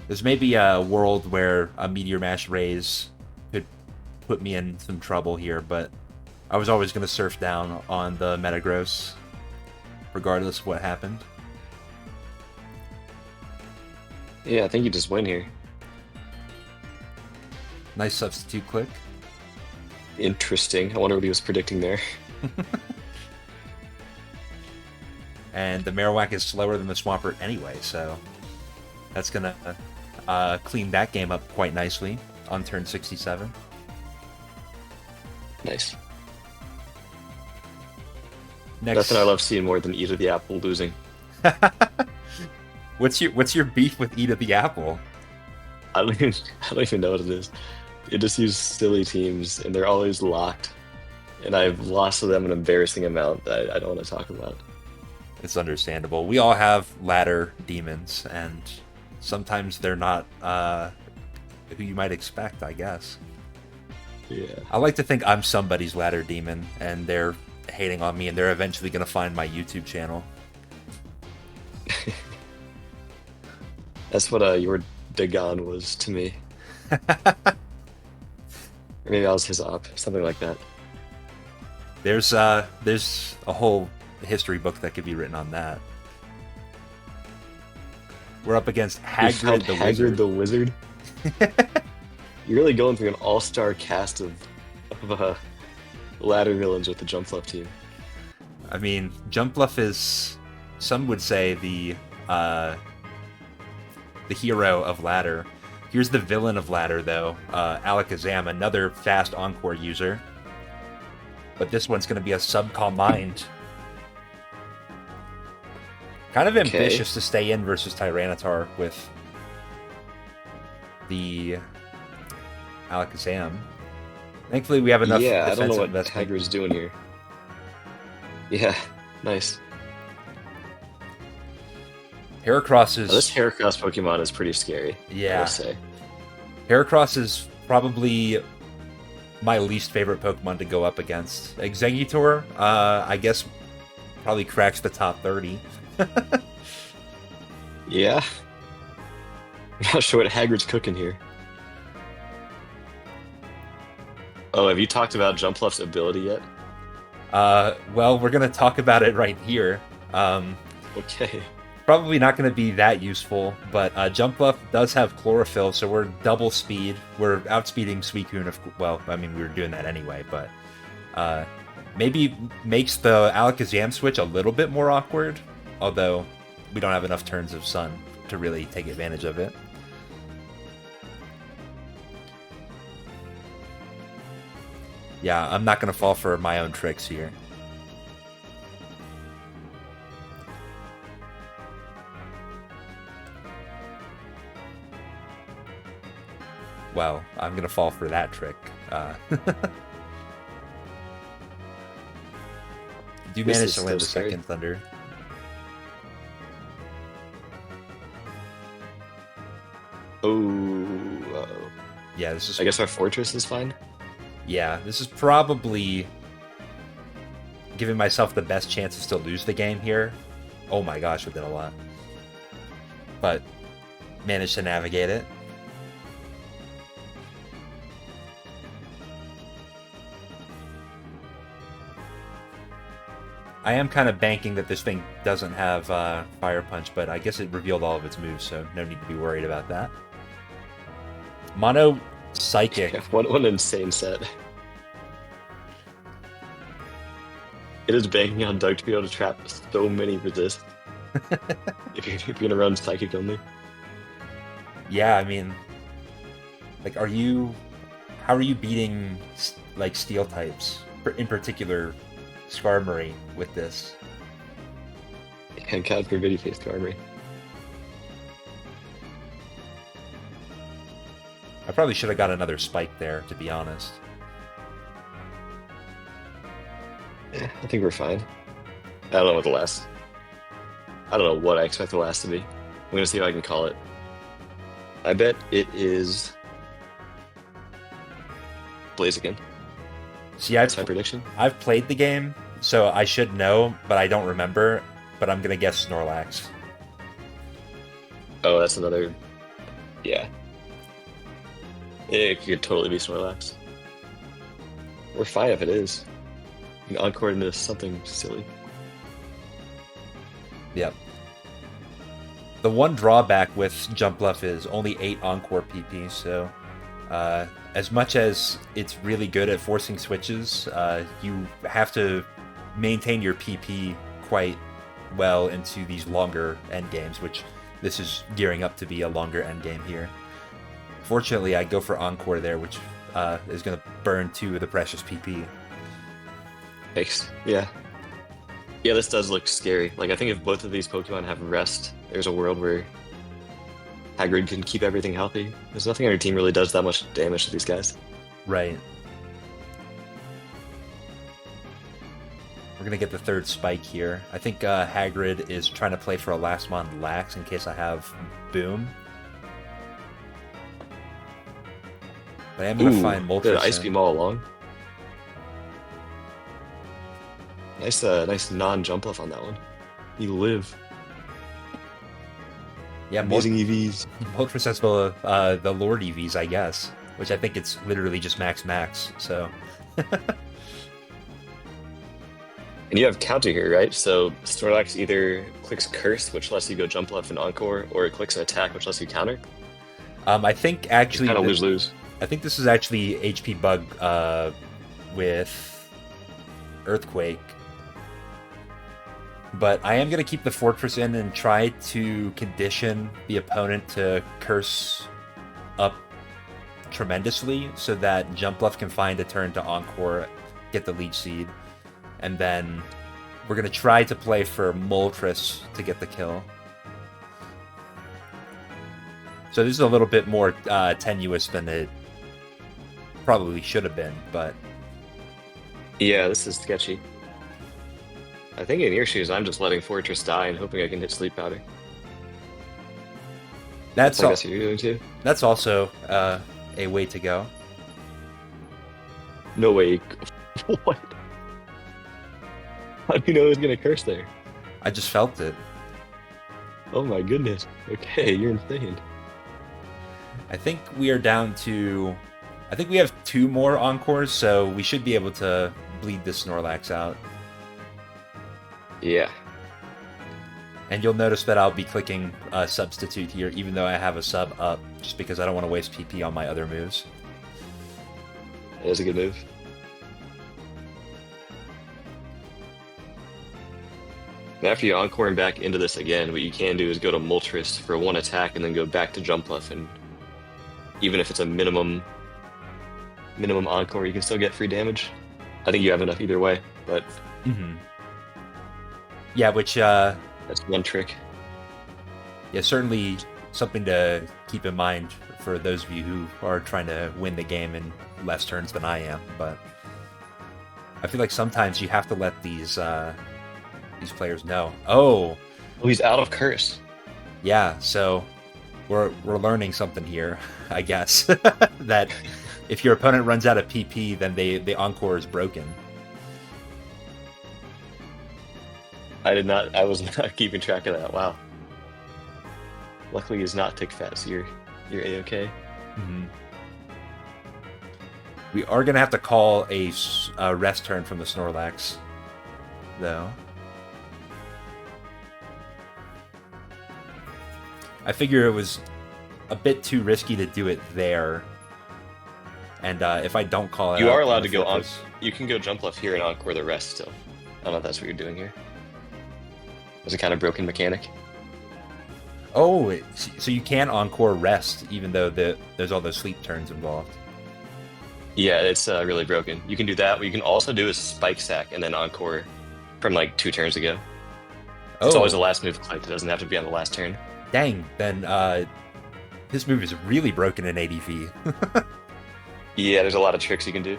There's maybe a world where a Meteor Mash raise could put me in some trouble here, but I was always going to surf down on the Metagross, regardless of what happened. Yeah, I think you just win here. Nice substitute click. Interesting. I wonder what he was predicting there. And the Marowak is slower than the Swampert anyway, so that's going to clean that game up quite nicely on turn 67. Nice. Next... Nothing I love seeing more than Eat of the Apple losing. What's your beef with Eat of the Apple? I don't even know what it is. It just uses silly teams, and they're always locked. And I've lost to them an embarrassing amount that I don't want to talk about. It's understandable. We all have ladder demons, and sometimes they're not who you might expect, I guess. Yeah. I like to think I'm somebody's ladder demon, and they're hating on me, and they're eventually going to find my YouTube channel. That's what your Dagon was to me. Or maybe I was his op, something like that. There's a whole history book that could be written on that. We're up against Hclad the Wizard. The Wizard. You're really going through an all-star cast of ladder villains with the Jumpluff team. I mean, Jumpluff is, some would say, the hero of ladder. Here's the villain of ladder, though, Alakazam, another fast Encore user. But this one's going to be a Subcom Mind. Kind of ambitious to stay in versus Tyranitar with the Alakazam. Thankfully, we have enough Yeah, I defensive don't know what investment. Hagrid's doing here. Yeah, nice. Heracross is... This Heracross Pokemon is pretty scary, I yeah. will say. Heracross is probably my least favorite Pokemon to go up against. Exeggutor, I guess, probably cracks the top 30. Yeah. I'm not sure what Hagrid's cooking here. Oh, have you talked about Jumpluff's ability yet? Well, we're going to talk about it right here. Okay. Probably not going to be that useful, but Jumpluff does have Chlorophyll, so we're double speed. We're outspeeding Suicune. Well, I mean, we were doing that anyway, but maybe makes the Alakazam switch a little bit more awkward, although we don't have enough turns of Sun to really take advantage of it. Yeah, I'm not going to fall for my own tricks here. Well, I'm going to fall for that trick. Do manage to land the second Thunder. Oh. Yeah, this is... I guess our Fortress is fine? Yeah, this is probably giving myself the best chances to lose the game here. Oh my gosh, we did a lot. But managed to navigate it. I am kind of banking that this thing doesn't have Fire Punch, but I guess it revealed all of its moves, so no need to be worried about that. Mono Psychic. Yeah, what an insane set. It is banking on Doug to be able to trap so many resist. if you're going to run Psychic only. Yeah, I mean, like, how are you beating, like, Steel types? In particular, Skarmory with this. And Cat for Video Face Skarmory. I probably should have got another Spike there, to be honest. Yeah, I think we're fine. I don't know what the last... I don't know what I expect the last to be. I'm going to see if I can call it. I bet it is... Blaziken. See, That's my prediction. I've played the game, so I should know, but I don't remember. But I'm going to guess Snorlax. Oh, that's another... Yeah. It could totally be Snorlax. We're fine if it is. You can Encore into something silly. Yep. The one drawback with Jumpluff is only 8 Encore PP, so as much as it's really good at forcing switches, you have to maintain your PP quite well into these longer endgames, which this is gearing up to be a longer endgame here. Fortunately, I go for Encore there, which is going to burn 2 of the precious PP. Thanks. Yeah. Yeah, this does look scary. Like, I think if both of these Pokemon have rest, there's a world where Hagrid can keep everything healthy. There's nothing on your team really does that much damage to these guys. Right. We're going to get the third Spike here. I think Hagrid is trying to play for a last mon Lax in case I have Boom. But I am going to find Good Moltres Ice in. Beam all along. Nice, nice non-Jumpluff on that one. You live. Yeah, Amazing EVs. Moltres has the Lord EVs, I guess, which I think it's literally just max, so... And you have counter here, right? So Snorlax either clicks Curse, which lets you go Jumpluff and Encore, or it clicks an attack, which lets you counter. I think actually... Kind of lose-lose. I think this is actually HP Bug with Earthquake. But I am going to keep the Fortress in and try to condition the opponent to curse up tremendously so that Jumpluff can find a turn to Encore, get the Leech Seed, and then we're going to try to play for Moltres to get the kill. So this is a little bit more tenuous than it probably should have been, but... Yeah, this is sketchy. I think in your shoes, I'm just letting Fortress die and hoping I can hit Sleep Powder. That's what you're doing too. That's also a way to go. No way. What? How do you know it was going to curse there? I just felt it. Oh my goodness. Okay, you're insane. I think we are down to... I think we have 2 more Encores, so we should be able to bleed this Snorlax out. Yeah. And you'll notice that I'll be clicking Substitute here, even though I have a sub up, just because I don't want to waste PP on my other moves. That is a good move. And after you Encore and back into this again, what you can do is go to Moltres for 1 attack and then go back to Jumpluff, and even if it's a minimum Encore, you can still get free damage. I think you have enough either way, but... Mm-hmm. Yeah, which... that's one trick. Yeah, certainly something to keep in mind for those of you who are trying to win the game in less turns than I am, but... I feel like sometimes you have to let these players know. Oh, he's out of Curse. Yeah, so we're learning something here, I guess. That if your opponent runs out of PP, then the Encore is broken. I was not keeping track of that. Wow. Luckily he's not tick fat, so you're A-okay. Mm-hmm. We are gonna have to call a rest turn from the Snorlax, though. I figure it was a bit too risky to do it there. And if I don't call it, you are allowed to go on. You can go Jumpluff here and Encore the rest still. I don't know if that's what you're doing here. It's a kind of broken mechanic. Oh, so you can Encore rest even though there's all those sleep turns involved. Yeah, it's really broken. You can do that. What you can also do is Spike Sack and then Encore from like 2 turns ago. It's always the last move clicked. It doesn't have to be on the last turn. Dang, then this move is really broken in ADV. Yeah, there's a lot of tricks you can do.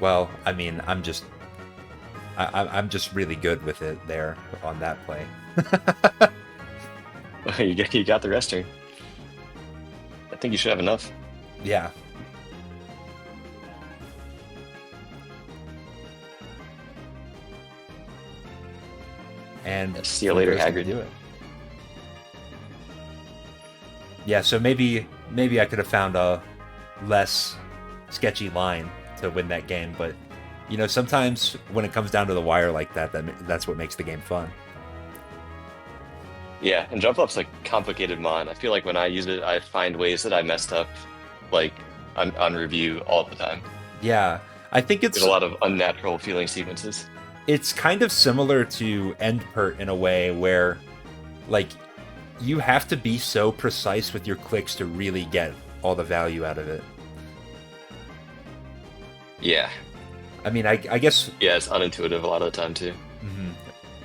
Well, I mean, I'm just really good with it there on that play. You got the rest turn. I think you should have enough. Yeah. And see you later, Hagrid. Do it. Yeah, so maybe I could have found a less sketchy line to win that game, but you know, sometimes when it comes down to the wire like that, that's what makes the game fun. Yeah, and Jumpluff's a complicated mon. I feel like when I use it, I find ways that I messed up, like on review all the time. Yeah, I think there's a lot of unnatural feeling sequences. It's kind of similar to Endpert in a way where, like, you have to be so precise with your clicks to really get all the value out of it. Yeah. I mean, I guess... Yeah, it's unintuitive a lot of the time, too. Mm-hmm.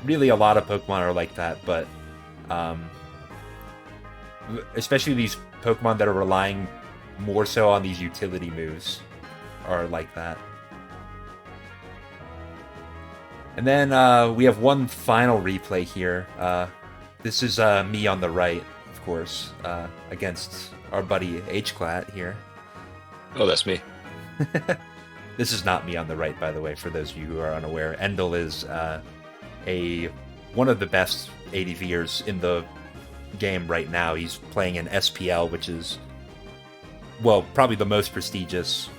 Really, a lot of Pokemon are like that, but... especially these Pokemon that are relying more so on these utility moves are like that. And then we have one final replay here. This is me on the right course, against our buddy Hclat here. Oh, that's me. This is not me on the right, by the way, for those of you who are unaware. Endel is one of the best ADVers in the game right now. He's playing in SPL, which is, well, probably the most prestigious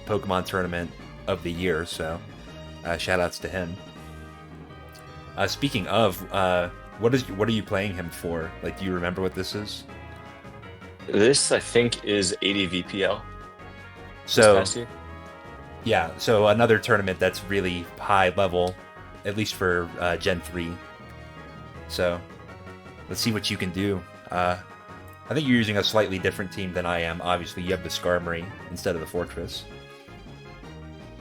Pokemon tournament of the year, so shout-outs to him. Speaking of, what are you playing him for? Like, do you remember what this is? This, I think, is ADVPL. So, past year. Yeah, so another tournament that's really high level, at least for Gen 3. So, let's see what you can do. I think you're using a slightly different team than I am. Obviously, you have the Skarmory instead of the Fortress.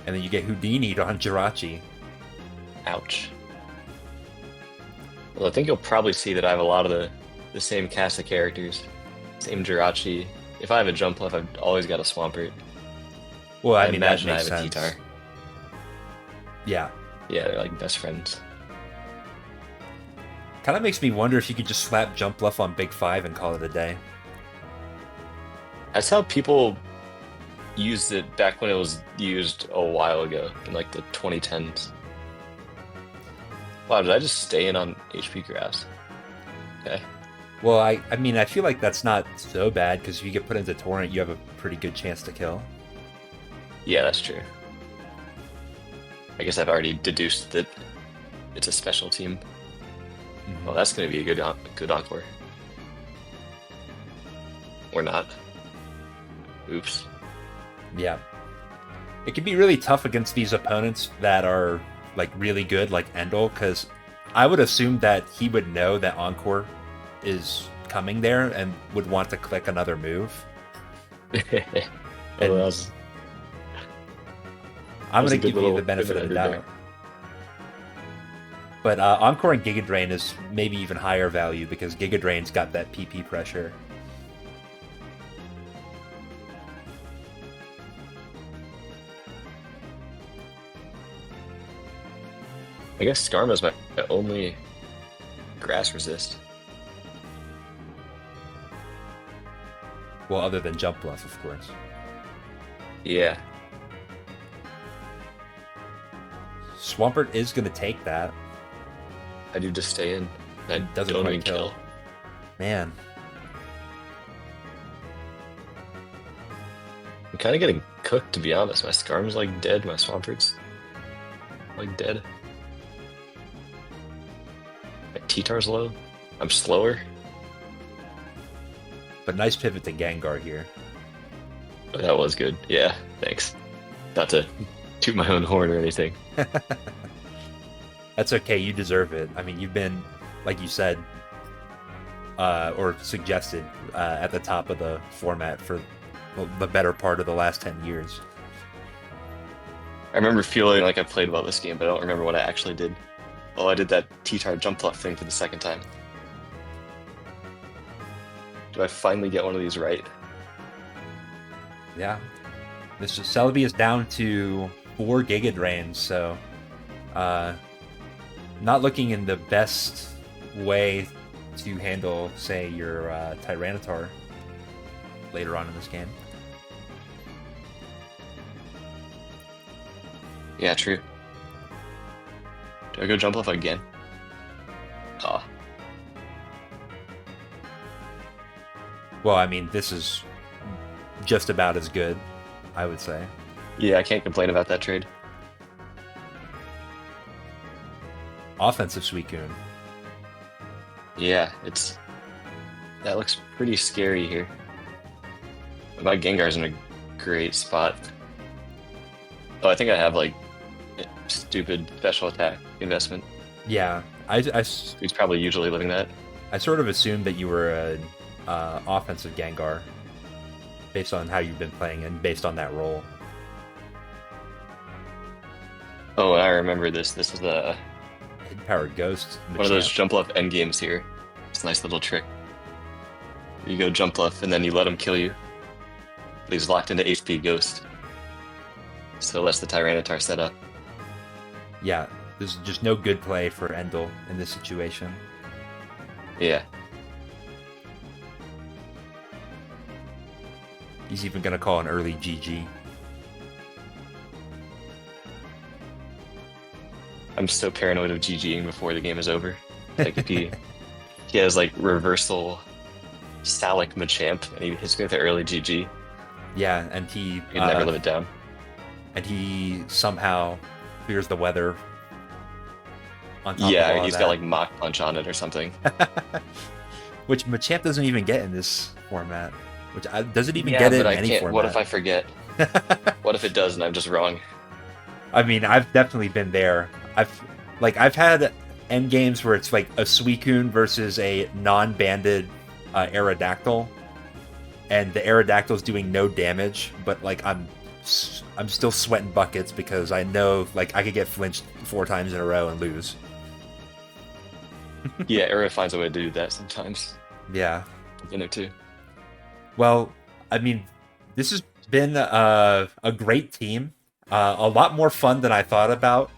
And then you get Houdini on Jirachi. Ouch. Well, I think you'll probably see that I have a lot of the same cast of characters. Same Jirachi. If I have a Jumpluff, I've always got a Swampert. Well, I mean, imagine that I makes have sense. a T-Tar. Yeah. Yeah, they're like best friends. Kind of makes me wonder if you could just slap Jumpluff on Big 5 and call it a day. That's how people used it back when it was used a while ago, in like the 2010s. Wow, did I just stay in on HP grass? Okay. Well, I mean, I feel like that's not so bad, because if you get put into Torrent, you have a pretty good chance to kill. Yeah, that's true. I guess I've already deduced that it's a special team. Mm-hmm. Well, that's going to be a good Encore. Or not. Oops. Yeah. It can be really tough against these opponents that are, like, really good, like Endel, because I would assume that he would know that Encore is coming there and would want to click another move. Oh, that's... I'm going to give you the benefit of the doubt. There. But Encore and Giga Drain is maybe even higher value because Giga Drain's got that PP pressure. I guess Skarmo's my only grass resist. Well, other than Jumpluff, of course. Yeah. Swampert is going to take that. I do just stay in. I Doesn't don't quite even kill. kill. Man. I'm kind of getting cooked, to be honest. My Skarm's like dead. My Swampert's like dead. My T-Tar's low. I'm slower. But nice pivot to Gengar here. Oh, that was good. Yeah, thanks. Not to toot my own horn or anything. That's okay, you deserve it. I mean, you've been, like you said, or suggested, at the top of the format for the better part of the last 10 years. I remember feeling like I played well this game, but I don't remember what I actually did. Oh, I did that T-Tar Jumpluff thing for the second time. Do I finally get one of these right? Yeah. This Celebi is down to 4 Giga Drains, so not looking in the best way to handle, say, your Tyranitar later on in this game. Yeah, true. Do I go Jumpluff again? Ah. Well, I mean, this is just about as good, I would say. Yeah, I can't complain about that trade. Offensive Suicune. Yeah, that looks pretty scary here. My Gengar's in a great spot. Oh, I think I have like stupid special attack investment. Yeah, He's probably usually living that. I sort of assumed that you were an offensive Gengar based on how you've been playing and based on that role. Oh, I remember this. This is the Hidden-powered Ghost. one of those Jumpluff endgames here. It's a nice little trick. You go Jumpluff and then you let him kill you. But he's locked into HP Ghost. So lets the Tyranitar set up. Yeah, there's just no good play for Endel in this situation. Yeah. He's even gonna call an early GG. I'm so paranoid of GGing before the game is over. Like if he has like reversal Salic Machamp and he hits me with an early GG, Yeah, and he can never live it down. And he somehow clears the weather on top of Yeah, all he's of got that. like Mach Punch on it or something. Which Machamp doesn't even get in this format. Which doesn't even Yeah, get it but in I any can't. format. What if I forget? What if it does and I'm just wrong? I mean, I've definitely been there. I've had end games where it's like a Suicune versus a non-banded Aerodactyl, and the Aerodactyl's doing no damage, but like I'm still sweating buckets because I know like I could get flinched 4 times in a row and lose. Yeah, Arrow finds a way to do that sometimes. Yeah. You know, too. Well, I mean, this has been a great team. A lot more fun than I thought about,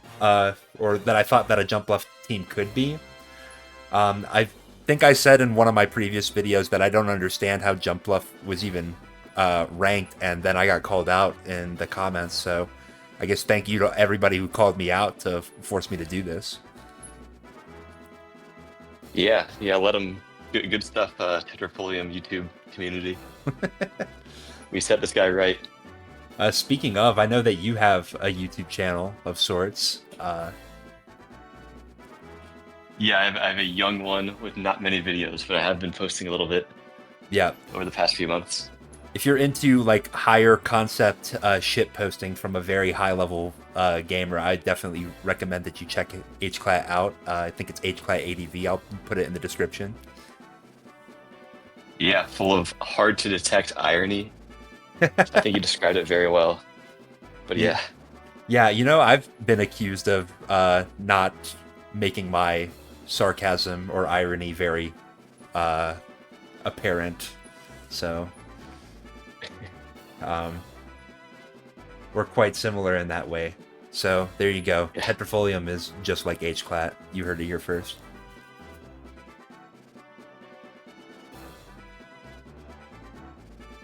or that I thought that a Jumpluff team could be. I think I said in one of my previous videos that I don't understand how Jumpluff was even ranked, and then I got called out in the comments. So I guess thank you to everybody who called me out to force me to do this. Yeah, let them. Good stuff, Tetrafolium YouTube community. We set this guy right. Speaking of, I know that you have a YouTube channel of sorts. Yeah, I have a young one with not many videos, but I have been posting a little bit. Yeah. Over the past few months. If you're into like higher concept shit posting from a very high level gamer, I definitely recommend that you check Hclat out. I think it's Hclat ADV. I'll put it in the description. Yeah, full of hard to detect irony. I think you described it very well. But yeah. Yeah, you know, I've been accused of not making my sarcasm or irony very apparent. So we're quite similar in that way. So there you go. Yeah. Tetrafolium is just like Hclat. You heard it here first.